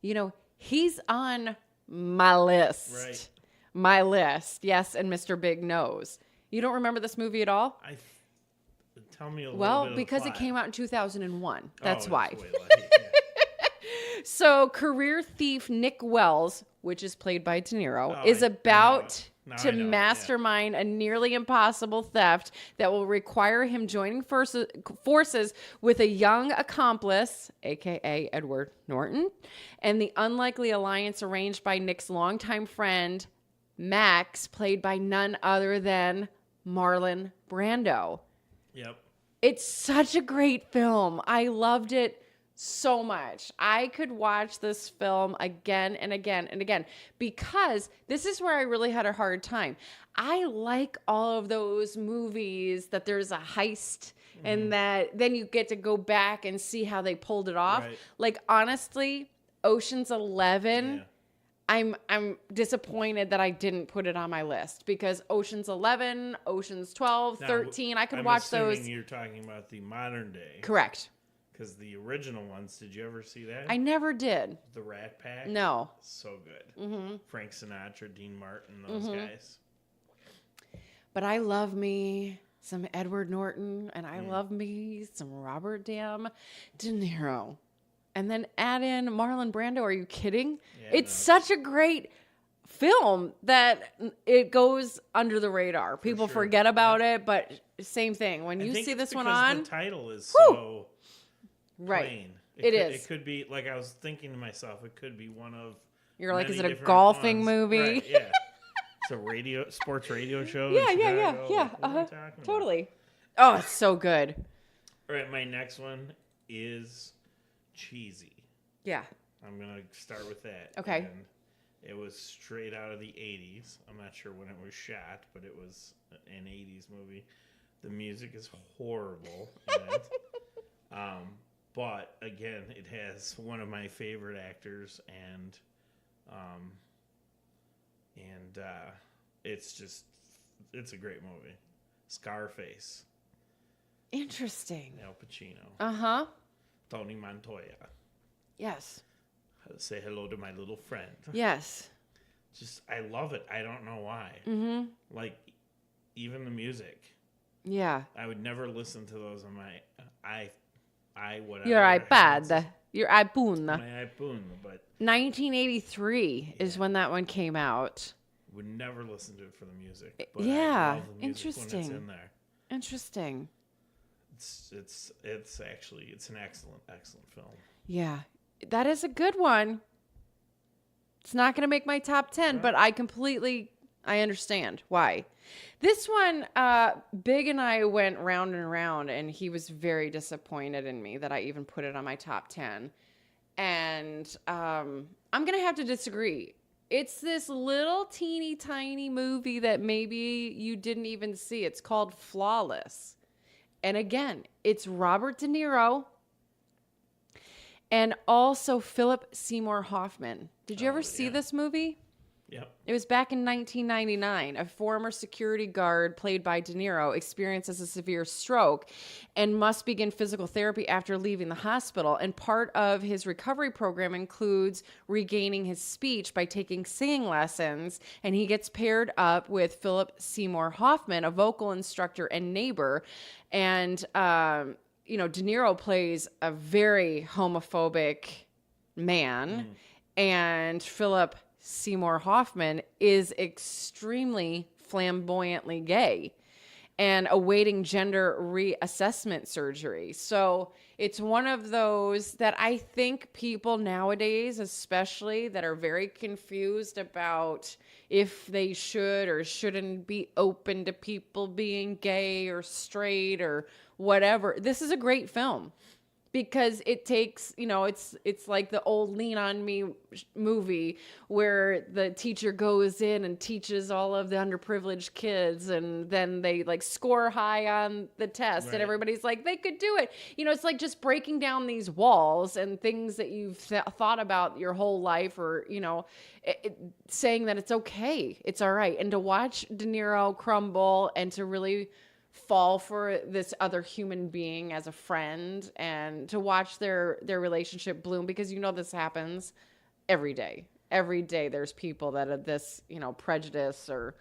You know, he's on my list. Right. My list. Yes, and Mr. Big Nose. You don't remember this movie at all? Tell me a little bit Well, of the because it plot. came out in 2001. That's Oh, why. way late, yeah. So, career thief Nick Wells, which is played by De Niro, Oh, is I know about it. Now to I know it, yeah. mastermind a nearly impossible theft that will require him joining forces with a young accomplice, aka Edward Norton, and the unlikely alliance arranged by Nick's longtime friend, Max, played by none other than Marlon Brando. Yep. It's such a great film. I loved it so much. I could watch this film again and again and again because this is where I really had a hard time. I like all of those movies that there's a heist and that then you get to go back and see how they pulled it off. Right. Like honestly, Ocean's 11, Yeah. I'm disappointed that I didn't put it on my list because Ocean's 11, Ocean's 12, Now, 13, I could I'm watch assuming those. You're talking about the modern day. Correct. Because the original ones, did you ever see that? I never did. The Rat Pack? No. So good. Frank Sinatra, Dean Martin, those guys. But I love me some Edward Norton and I love me some Robert De Niro. And then add in Marlon Brando. Are you kidding? Yeah, It's no. such a great film that it goes under the radar. People sure. forget about it, but same thing. When I you think see it's this one because on, the title is Whew. so right. plain. It could, is. It could be, like I was thinking to myself, it could be one of You're like, many is it a different golfing ones. movie? Right, yeah. It's a sports radio show. in Yeah. Chicago. Like, what am I Uh-huh. talking about? Totally. Oh, it's so good. All right, my next one is cheesy. Yeah. I'm going to start with that. Okay. And it was straight out of the 80s. I'm not sure when it was shot, but it was an 80s movie. The music is horrible in it. But, again, it has one of my favorite actors, and it's a great movie. Scarface. Interesting. Al Pacino. Uh-huh. Tony Montoya. Yes. Say hello to my little friend. Yes. Just, I love it. I don't know why. Mm-hmm. Like, even the music. Yeah. I would never listen to those on my whatever. Your iPad. Your iPhone. My iPhone, but 1983 is when that one came out. would never listen to it for the music. But Yeah, I love the music when it's interesting. in there. Interesting. It's actually an excellent film. Yeah. That is a good one. It's not going to make my top 10, but I understand why. This one, Big and I went round and round, and he was very disappointed in me that I even put it on my top 10. And I'm going to have to disagree. It's this little teeny tiny movie that maybe you didn't even see. It's called Flawless. And again, it's Robert De Niro and also Philip Seymour Hoffman. Did you ever see this movie? Yep. It was back in 1999. A former security guard played by De Niro experiences a severe stroke and must begin physical therapy after leaving the hospital. And part of his recovery program includes regaining his speech by taking singing lessons. And he gets paired up with Philip Seymour Hoffman, a vocal instructor and neighbor. And, De Niro plays a very homophobic man. And Philip Seymour Hoffman is extremely flamboyantly gay and awaiting gender reassessment surgery. So it's one of those that I think people nowadays, especially that are very confused about if they should or shouldn't be open to people being gay or straight or whatever. This is a great film. because it takes, it's like the old Lean on Me movie where the teacher goes in and teaches all of the underprivileged kids, and then they like score high on the test, Right. and everybody's like, they could do it. It's like just breaking down these walls and things that you've thought about your whole life, or, saying that it's okay, it's all right. And to watch De Niro crumble and to really fall for this other human being as a friend, and to watch their relationship bloom, because this happens every day. Every day there's people that are this, prejudice or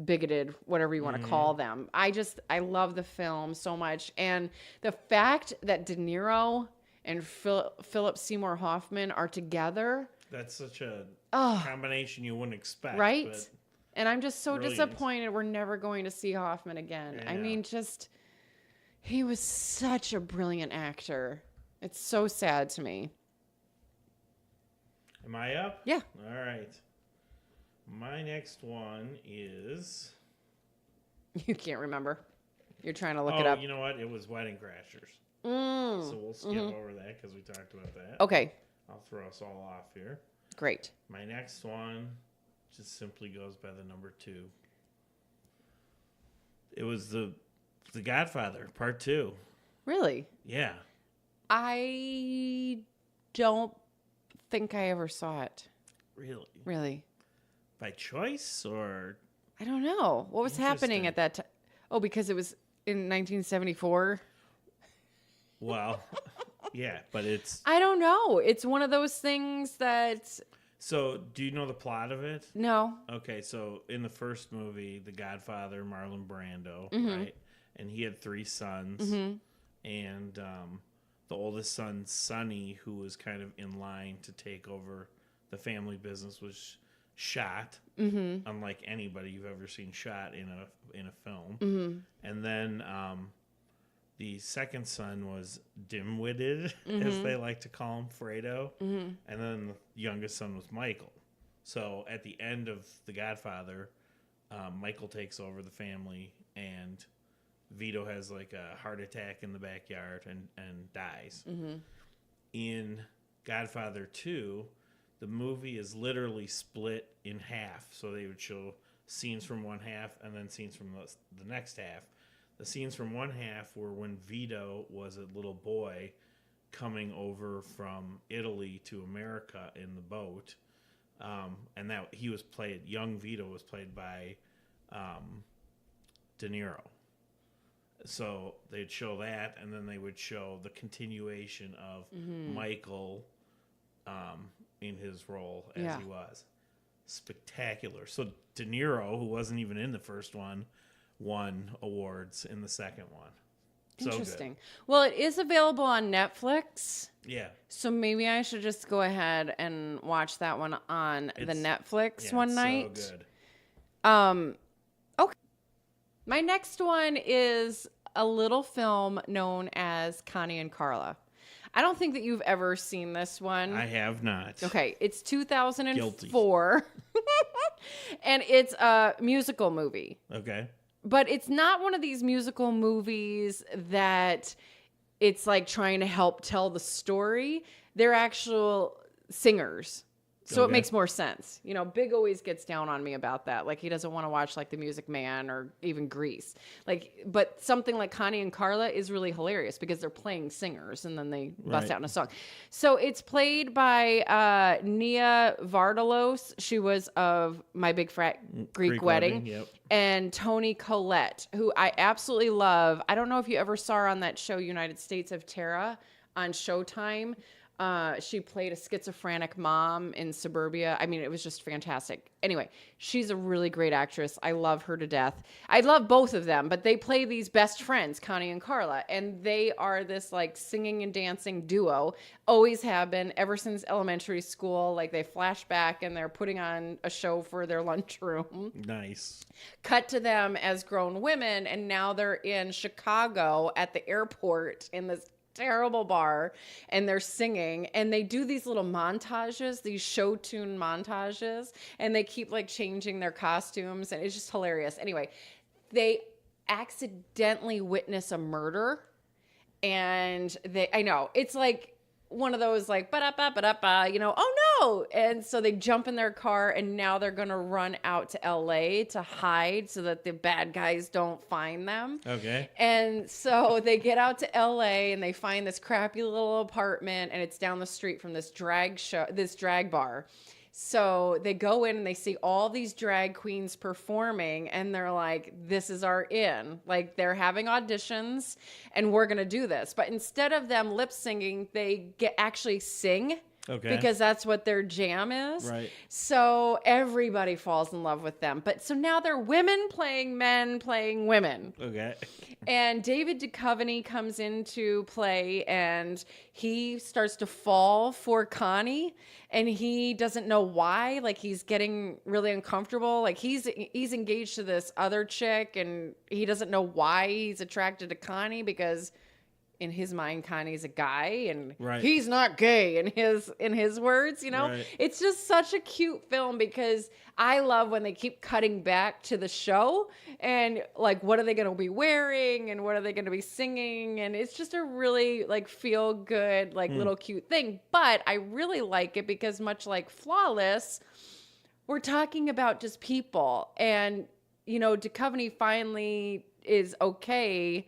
bigoted, whatever you want to call them. I love the film so much. And the fact that De Niro and Philip Seymour Hoffman are together. That's such a combination you wouldn't expect. Right? But and I'm just so brilliant. disappointed we're never going to see Hoffman again. I mean, he was such a brilliant actor. It's so sad to me. Am I up? Yeah. All right. My next one is... You can't remember. You're trying to look it up. You know what? It was Wedding Crashers. So we'll skip over that because we talked about that. Okay. I'll throw us all off here. Great. My next one just simply goes by the number 2. It was the Godfather, Part 2. Really? Yeah. I don't think I ever saw it. Really? By choice or? I don't know. What was happening at that time? Oh, because it was in 1974? Well, yeah, but it's... I don't know. It's one of those things that... So, do you know the plot of it? No. Okay, so in the first movie, The Godfather, Marlon Brando, Mm-hmm. right? And he had 3 sons. And the oldest son, Sonny, who was kind of in line to take over the family business, was shot, unlike anybody you've ever seen shot in a film. And then the second son was dim-witted, as they like to call him, Fredo. And then the youngest son was Michael. So at the end of The Godfather, Michael takes over the family, and Vito has like a heart attack in the backyard and dies. In Godfather 2, the movie is literally split in half. So they would show scenes from one half and then scenes from the next half. The scenes from one half were when Vito was a little boy coming over from Italy to America in the boat. And that young Vito was played by De Niro. So they'd show that, and then they would show the continuation of Michael in his role as he was. Spectacular. So De Niro, who wasn't even in the first one, won awards in the second one. So Interesting. good. Well, it is available on Netflix. Yeah. So maybe I should just go ahead and watch that one on the Netflix one night. So good. Okay. My next one is a little film known as Connie and Carla. I don't think that you've ever seen this one. I have not. Okay, it's 2004. And it's a musical movie. Okay. But it's not one of these musical movies that it's like trying to help tell the story. They're actual singers. So it makes more sense. Big always gets down on me about that. Like, he doesn't want to watch like The Music Man or even Grease. But something like Connie and Carla is really hilarious because they're playing singers and then they bust out in a song. So it's played by Nia Vardalos. She was of My Big Fat Greek Wedding. Yep. And Toni Collette, who I absolutely love. I don't know if you ever saw her on that show, United States of Terra, on Showtime. She played a schizophrenic mom in Suburbia. I mean, it was just fantastic. Anyway, she's a really great actress. I love her to death. I love both of them, but they play these best friends, Connie and Carla, and they are this like singing and dancing duo. Always have been ever since elementary school. Like, they flash back and they're putting on a show for their lunchroom. Nice. Cut to them as grown women, and now they're in Chicago at the airport in this terrible bar, and they're singing, and they do these little montages, these show tune montages, and they keep like changing their costumes, and it's just hilarious. Anyway, they accidentally witness a murder, And I know, it's like one of those like, ba-da-ba, you know, oh no. And so they jump in their car and now they're going to run out to LA to hide so that the bad guys don't find them. Okay. And so they get out to LA and they find this crappy little apartment, and it's down the street from this drag bar. So they go in and they see all these drag queens performing, and they're like, this is our in. Like, they're having auditions and we're going to do this. But instead of them lip singing, they actually sing. Okay. Because that's what their jam is. Right. So everybody falls in love with them. But so now they're women playing men playing women. Okay. And David Duchovny comes into play, and he starts to fall for Connie, and he doesn't know why. Like, he's getting really uncomfortable. Like, he's engaged to this other chick, and he doesn't know why he's attracted to Connie, because in his mind, Connie's a guy, and Right. he's not gay in his words, you know? Right. It's just such a cute film, because I love when they keep cutting back to the show and like, what are they going to be wearing and what are they going to be singing? And it's just a really like feel good, like little cute thing. But I really like it because, much like Flawless, we're talking about just people, and, you know, Duchovny finally is okay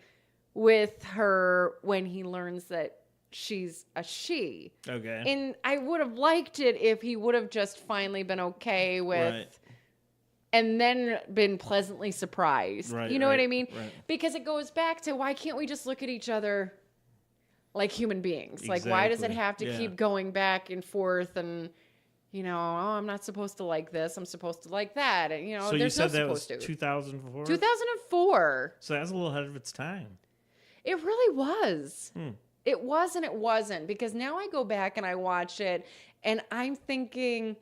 with her when he learns that she's a she. Okay. And I would have liked it if he would have just finally been okay with, Right. and then been pleasantly surprised. Right, You know what right, I mean? right. Because it goes back to, why can't we just look at each other like human beings? Like, why does it Exactly. have to Yeah. keep going back and forth and, you know, oh, I'm not supposed to like this, I'm supposed to like that. And, you know, So you there's said no that was supposed to. 2004? 2004. So that's a little ahead of its time. It really was. Hmm. It was and it wasn't, because now I go back and I watch it and I'm thinking,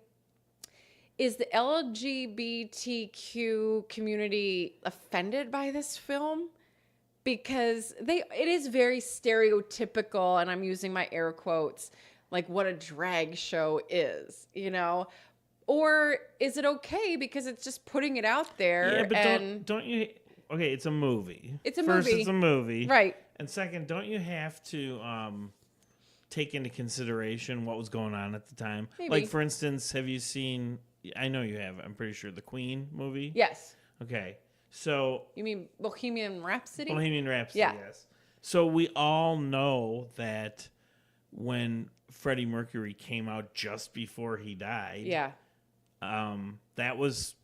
is the LGBTQ community offended by this film? Because it is very stereotypical, and I'm using my air quotes, like what a drag show is, you know? Or is it okay because it's just putting it out there? Yeah, but and don't you... Okay, it's a movie. It's a First, movie. it's a movie. Right. And second, don't you have to take into consideration what was going on at the time? Maybe. Like, for instance, have you seen... I know you have. I'm pretty sure the Queen movie. Yes. Okay. So... You mean Bohemian Rhapsody? Bohemian Rhapsody, Yeah. yes. So we all know that when Freddie Mercury came out just before he died... Yeah. That was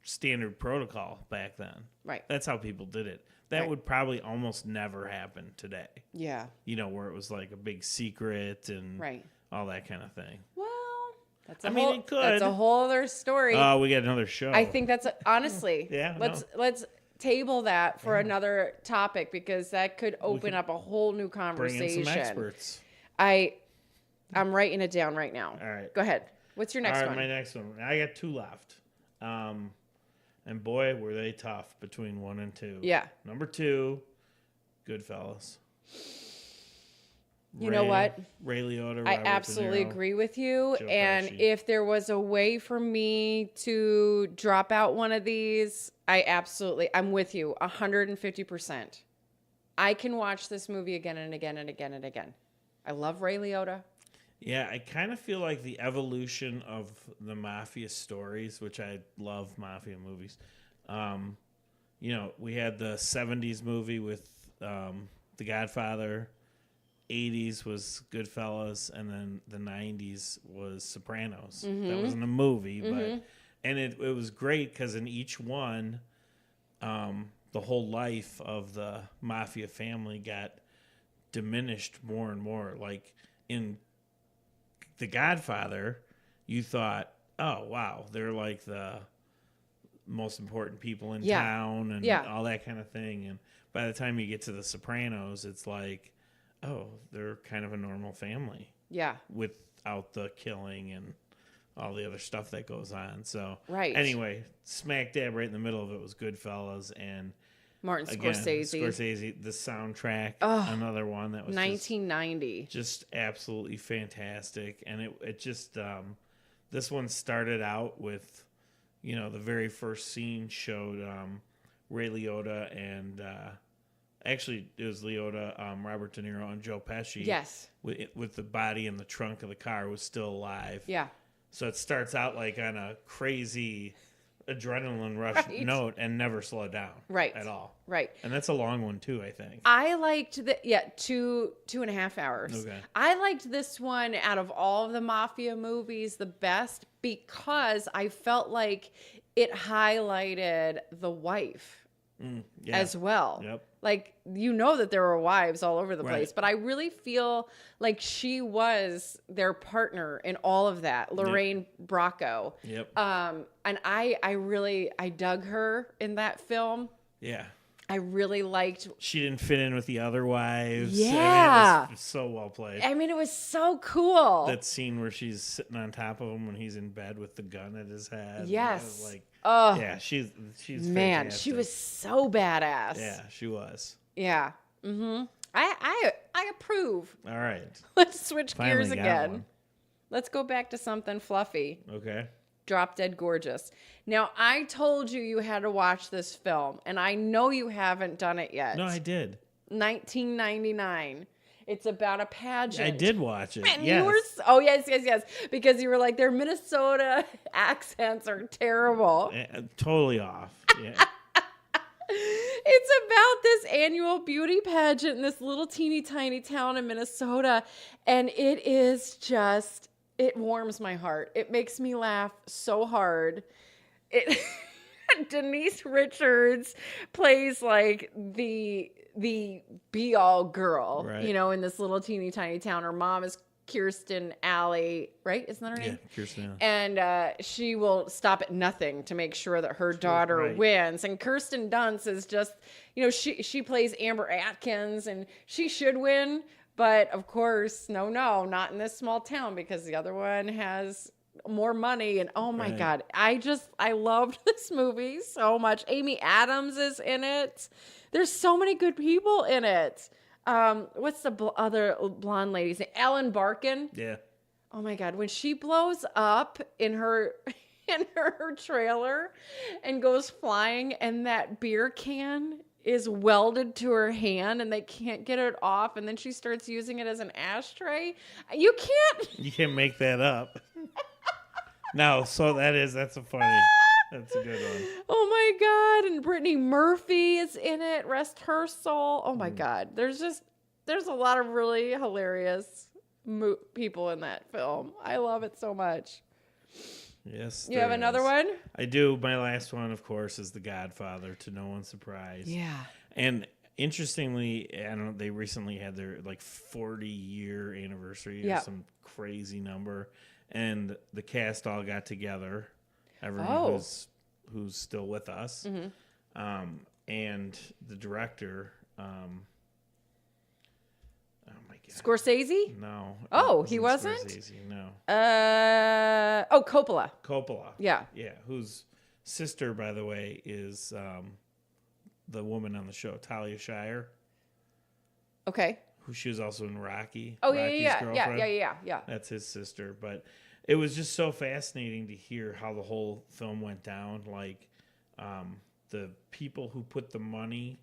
standard protocol back then. Right. That's how people did it. That Right. would probably almost never happen today. Yeah. You know, where it was like a big secret and Right. all that kind of thing. Well, that's I mean, it could. That's a whole other story. Oh, we got another show. I think that's honestly. Yeah, Let's table that for another topic, because that could open up a whole new Bring conversation. in some experts. I'm writing it down right now. All right. Go ahead. What's your next All right, one? my next one. I got two left. And boy, were they tough between 1 and 2. Yeah. Number 2, Goodfellas. You know what? Ray Liotta. I Robert absolutely De Niro. agree with you. Joe And Pesci. if there was a way for me to drop out one of these, I'm with you 150%. I can watch this movie again and again and again and again. I love Ray Liotta. Yeah, I kind of feel like the evolution of the mafia stories, which I love mafia movies. You know, we had the 70s movie with The Godfather. 80s was Goodfellas, and then the 90s was Sopranos. That wasn't a movie, but and it was great because in each one, the whole life of the mafia family got diminished more and more. Like in The Godfather, you thought, oh wow, they're like the most important people in Yeah. town and Yeah. all that kind of thing. And by the time you get to The Sopranos, it's like, oh, they're kind of a normal family Yeah. without the killing and all the other stuff that goes on. So Right. anyway, smack dab right in the middle of it was Goodfellas, and Martin again, Scorsese. the soundtrack, Ugh. another one that was 1990. just absolutely fantastic. And it just this one started out with, you know, the very first scene showed Ray Liotta and Actually, it was Leota, Robert De Niro, and Joe Pesci. Yes. With the body in the trunk of the car was still alive. Yeah. So it starts out like on a crazy adrenaline rush Right. note and never slowed down. Right. At all. Right. And that's a long one too, I think. I liked 2.5 hours. Okay. I liked this one out of all of the mafia movies the best because I felt like it highlighted the wife Yeah. as well. Yep. Like, you know that there were wives all over the Right. place, but I really feel like she was their partner in all of that, Lorraine Bracco. Yep. And I dug her in that film. Yeah. I really liked. She didn't fit in with the other wives. Yeah. It was so well played. I mean, it was so cool. That scene where she's sitting on top of him when he's in bed with the gun at his head. Yes. I was like, Oh, yeah, she's man, fantastic. she was so badass. Yeah, she was. Yeah. Mm-hmm. I approve. All right. Let's switch Finally gears got again. one. Let's go back to something fluffy. Okay. Drop Dead Gorgeous. Now, I told you had to watch this film, and I know you haven't done it yet. No, I did. 1999. It's about a pageant. I did watch it. And yes. you were yes, because you were like, their Minnesota accents are terrible. Totally off. Yeah. It's about this annual beauty pageant in this little teeny tiny town in Minnesota, and it is just, it warms my heart. It makes me laugh so hard. It Denise Richards plays like the be all girl, Right. you know, in this little teeny tiny town. Her mom is Kirsten Alley, right? Isn't that her Yeah, name? Kirsten. And she will stop at nothing to make sure that her daughter Right. wins. And Kirsten Dunst is just, you know, she plays Amber Atkins, and she should win. But of course, no, not in this small town, because the other one has more money. And oh my Right. God, I loved this movie so much. Amy Adams is in it. There's so many good people in it. What's the other blonde lady's name? Ellen Barkin. Yeah. Oh my God, when she blows up in her trailer and goes flying, and that beer can is welded to her hand and they can't get it off, and then she starts using it as an ashtray. You can't. You can't make that up. No, so that's a good one. Oh my God, and Brittany Murphy is in it. Rest her soul. Oh my God, there's a lot of really hilarious people in that film. I love it so much. Yes. You have there another is. one? I do. My last one, of course, is The Godfather, to no one's surprise. Yeah. And interestingly, I don't know, they recently had their like 40-year anniversary or Yeah. some crazy number, and the cast all got together. Everyone Oh. who's still with us, and the director. Oh my God. Scorsese? No. Oh, it he wasn't wasn't? Scorsese, no. Coppola. Coppola. Yeah. Yeah. Whose sister, by the way, is the woman on the show, Talia Shire, Okay. who she was also in Rocky. Oh, Rocky's yeah. girlfriend. That's his sister. But it was just so fascinating to hear how the whole film went down. Like, the people who put the money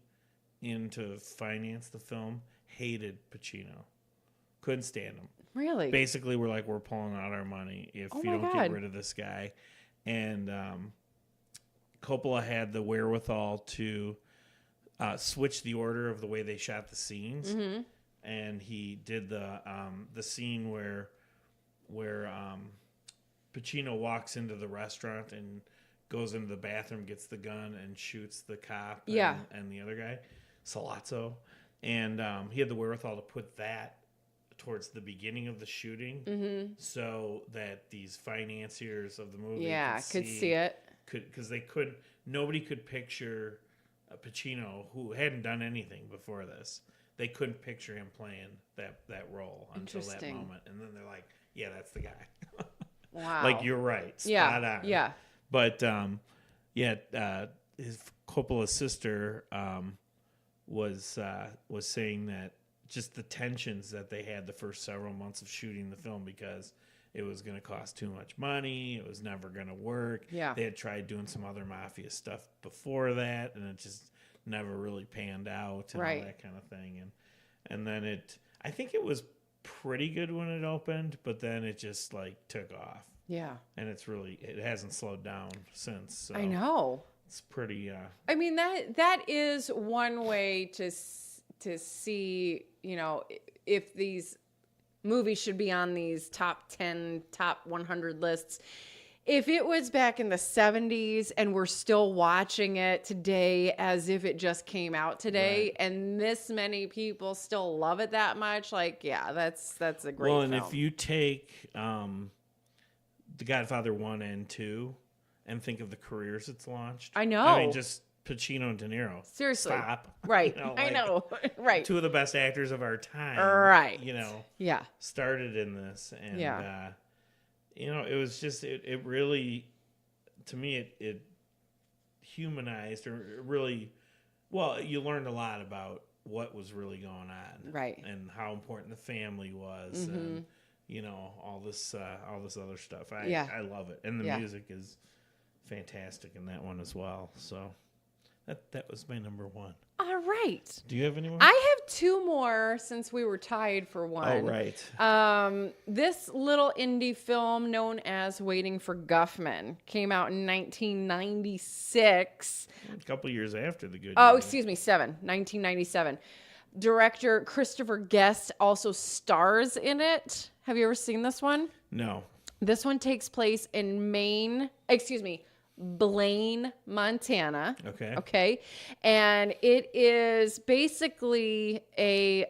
in to finance the film hated Pacino. Couldn't stand him. Really? Basically, we're like, we're pulling out our money if Oh you my don't God. get rid of this guy. And Coppola had the wherewithal to switch the order of the way they shot the scenes. Mm-hmm. And he did the scene where Pacino walks into the restaurant and goes into the bathroom, gets the gun, and shoots the cop Yeah. and the other guy, Salazzo. And he had the wherewithal to put that towards the beginning of the shooting so that these financiers of the movie could see it. because nobody could picture Pacino, who hadn't done anything before this. They couldn't picture him playing that role until that Interesting. moment, and then they're like, "Yeah, that's the guy." Wow. Like, you're right, spot yeah. on. Yeah. But his Coppola's sister was saying that just the tensions that they had the first several months of shooting the film, because it was going to cost too much money, it was never going to work. Yeah. They had tried doing some other mafia stuff before that, and it just never really panned out and Right. all that kind of thing. And then I think it was pretty good when it opened, but then it just like took off. Yeah. And it hasn't slowed down since. So I know. it's pretty. I mean, that is one way to see, if these movies should be on these top 10, top 100 lists. If it was back in the 70s and we're still watching it today as if it just came out today, Right. and this many people still love it that much, like, yeah, that's a great Well, film. and if you take The Godfather 1 and 2 and think of the careers it's launched. I know. I mean, just Pacino and De Niro. Seriously. Stop. Right. I I know. Right. Two of the best actors of our time. Right. Yeah. Started in this. And, Yeah. it was just, it really, to me, it humanized or it really, well, you learned a lot about what was really going on. Right. And how important the family was. Mm-hmm. And, all this other stuff. Yeah. I love it. And the Yeah. music is fantastic in that one as well. So that was my number one. All right. Do you have any more? I have two more since we were tied for one. Oh, right. This little indie film known as Waiting for Guffman came out in 1996. A couple years after the good. Oh, Years. excuse me, 1997. Director Christopher Guest also stars in it. Have you ever seen this one? No. This one takes place in Blaine, Montana. Okay. Okay. And it is basically a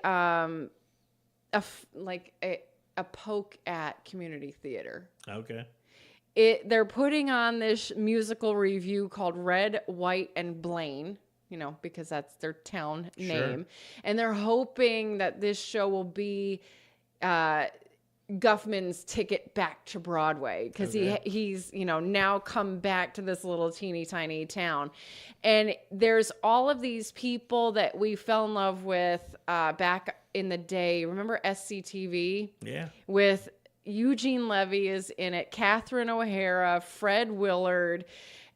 poke at community theater. Okay. They're putting on this musical review called Red, White, and Blaine, because that's their town name. And they're hoping that this show will be Guffman's ticket back to Broadway, because he's now come back to this little teeny tiny town. And there's all of these people that we fell in love with back in the day. Remember SCTV? Yeah. With Eugene Levy is in it, Catherine O'Hara, Fred Willard,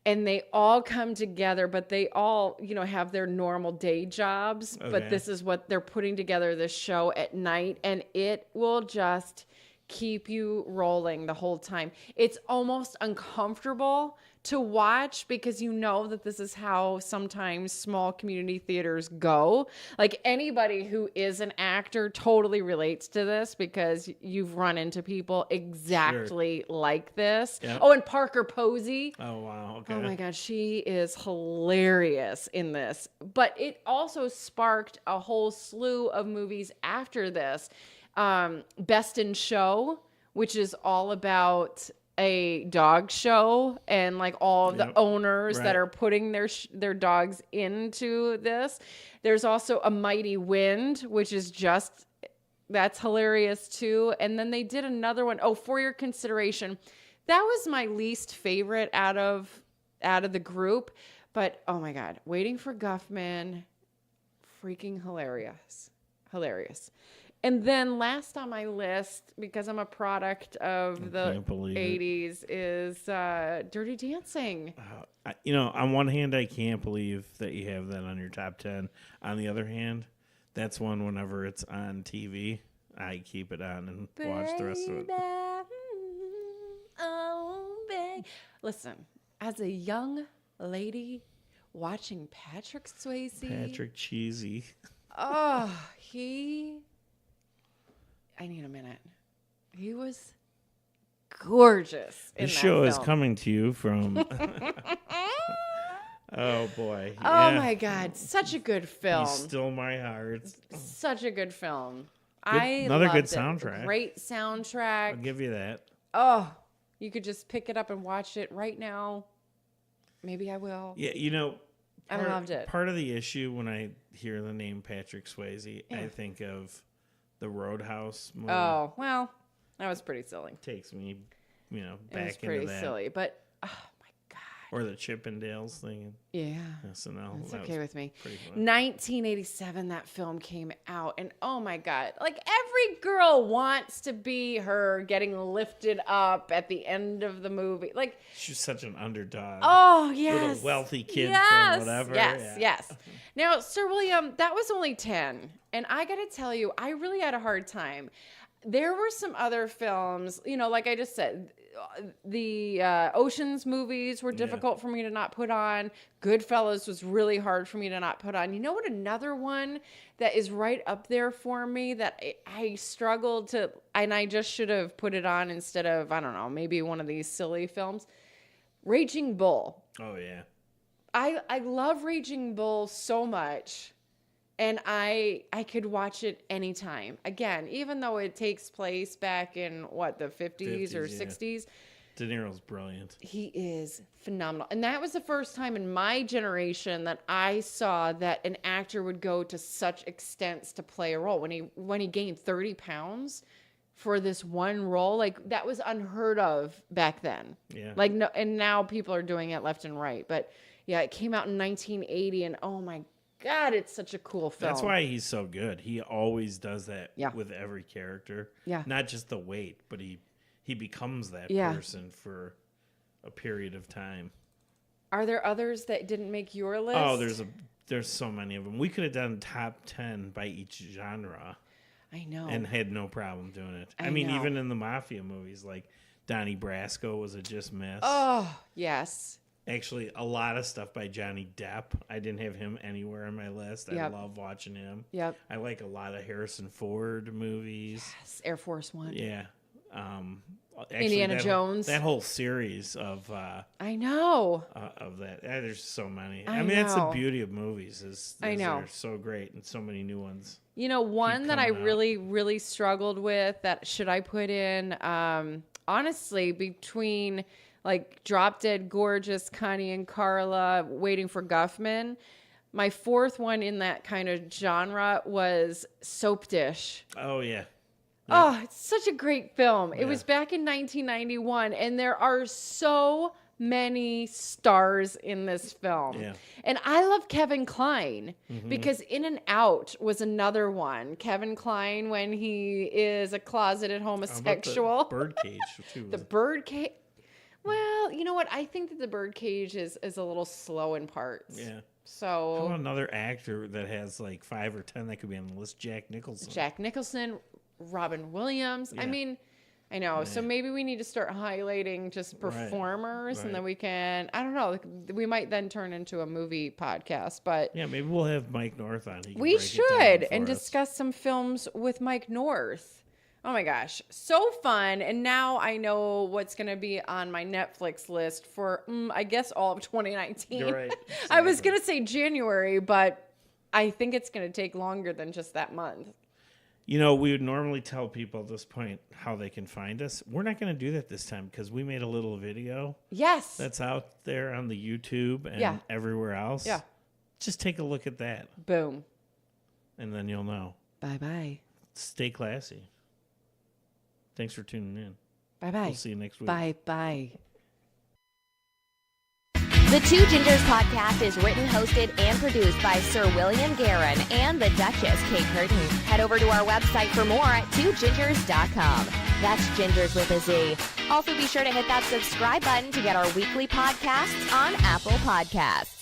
and they all come together, but they all, have their normal day jobs. Okay. But this is what they're putting together, this show at night, and it will just keep you rolling the whole time. It's almost uncomfortable to watch because that this is how sometimes small community theaters go. Like, anybody who is an actor totally relates to this because you've run into people exactly like this. Yep. Oh, and Parker Posey. Oh, wow. Okay. Oh my God, she is hilarious in this. But it also sparked a whole slew of movies after this. Best in Show, which is all about a dog show and like all of the owners that are putting their dogs into this. There's also A Mighty Wind, which is that's hilarious too. And then they did another one. Oh, For Your Consideration. That was my least favorite out of the group. But oh my God, Waiting for Guffman, freaking hilarious. Hilarious. And then last on my list, because I'm a product of the 80s, is Dirty Dancing. On one hand, I can't believe that you have that on your top 10. On the other hand, that's one whenever it's on TV, I keep it on and watch the rest of it. Oh, baby. Listen, as a young lady watching Patrick Swayze. Patrick Cheesy. Oh, I need a minute. He was gorgeous in This that show is film. coming to you from... Oh, boy. Oh, my God. Such a good film. He's Still My Heart. Such a good film. Another loved good it. soundtrack. Great soundtrack. I'll give you that. Oh, you could just pick it up and watch it right now. Maybe I will. Yeah, I loved it. Part of the issue when I hear the name Patrick Swayze, I think of the Roadhouse movie. Oh, well, that was pretty silly. Takes me, It was back pretty into that. silly. But, oh, my God. Or the Chippendales thing. Yeah. SNL. That's That okay was with me. pretty fun. 1987, that film came out, and oh my God, like every girl wants to be her getting lifted up at the end of the movie. Like, She's such an underdog. oh, yes. Little wealthy kid yes, from whatever. Yes, Yeah. yes. Now, Sir William, that was only 10. And I got to tell you, I really had a hard time. There were some other films, you know, like I just said, the Ocean's movies were difficult for me to not put on. Goodfellas was really hard for me to not put on. You know what? Another one that is right up there for me that I struggled to, and I just should have put it on instead of, I don't know, maybe one of these silly films. Raging Bull. Oh, yeah. I love Raging Bull so much. And I could watch it anytime. Again, even though it takes place back in, what, the 50s or 60s. De Niro's brilliant. He is phenomenal. And that was the first time in my generation that I saw that an actor would go to such extents to play a role. When he gained 30 pounds for this one role, like, that was unheard of back then. Yeah. Like, no, and now people are doing it left and right. But, yeah, it came out in 1980, and oh, my God, it's such a cool film. That's why he's so good. He always does that Yeah. with every character. Yeah. Not just the weight, but he becomes that Yeah. person for a period of time. Are there others that didn't make your list? Oh, there's so many of them. We could have done top 10 by each genre I know. and had no problem doing it. I I mean, know. even in the mafia movies, like Donnie Brasco was a just miss. Oh, yes. Actually, a lot of stuff by Johnny Depp. I didn't have him anywhere on my list. I Yep. love watching him. Yep. I like a lot of Harrison Ford movies. Yes, Air Force One. Yeah. Actually, Indiana that Jones. That whole series of I know. that. There's so many. I I mean, that's the know. beauty of movies. Is I know. They're so great and so many new ones. You know, one that I coming out. really, really struggled with that should I put in, honestly, between like Drop Dead Gorgeous, Connie and Carla, Waiting for Guffman. My fourth one in that kind of genre was Soap Dish. Oh yeah. Oh, it's such a great film. It Yeah. was back in 1991, and there are so many stars in this film. Yeah. And I love Kevin Kline because In and Out was another one. Kevin Kline when he is a closeted How about homosexual. the Birdcage too. The Birdcage. Well, you know what? I think that the Birdcage is a little slow in parts. Yeah. How So about another actor that has like 5 or 10 that could be on the list? Jack Nicholson. Jack Nicholson, Robin Williams. I Yeah. mean, I know. So Yeah. maybe we need to start highlighting just Right. performers, and Right. then we can, I don't know, we might then turn into a movie podcast, but Yeah, maybe we'll have Mike North on. He can we break it down should and for us. discuss some films with Mike North. Oh my gosh, so fun. And now I know what's going to be on my Netflix list for, I guess, all of 2019. You're right. I was Exactly. going to say January, but I think it's going to take longer than just that month. You know, we would normally tell people at this point how they can find us. We're not going to do that this time because we made a little video Yes. that's out there on the YouTube and Yeah. everywhere else. Yeah. Just take a look at that, Boom. and then you'll know. Bye-bye. Stay classy. Thanks for tuning in. Bye-bye. We'll see you next week. Bye-bye. The Two Gingers podcast is written, hosted, and produced by Sir William Guerin and the Duchess, Kate Curtin. Head over to our website for more at twogingers.com. That's Gingers with a Z. Also be sure to hit that subscribe button to get our weekly podcasts on Apple Podcasts.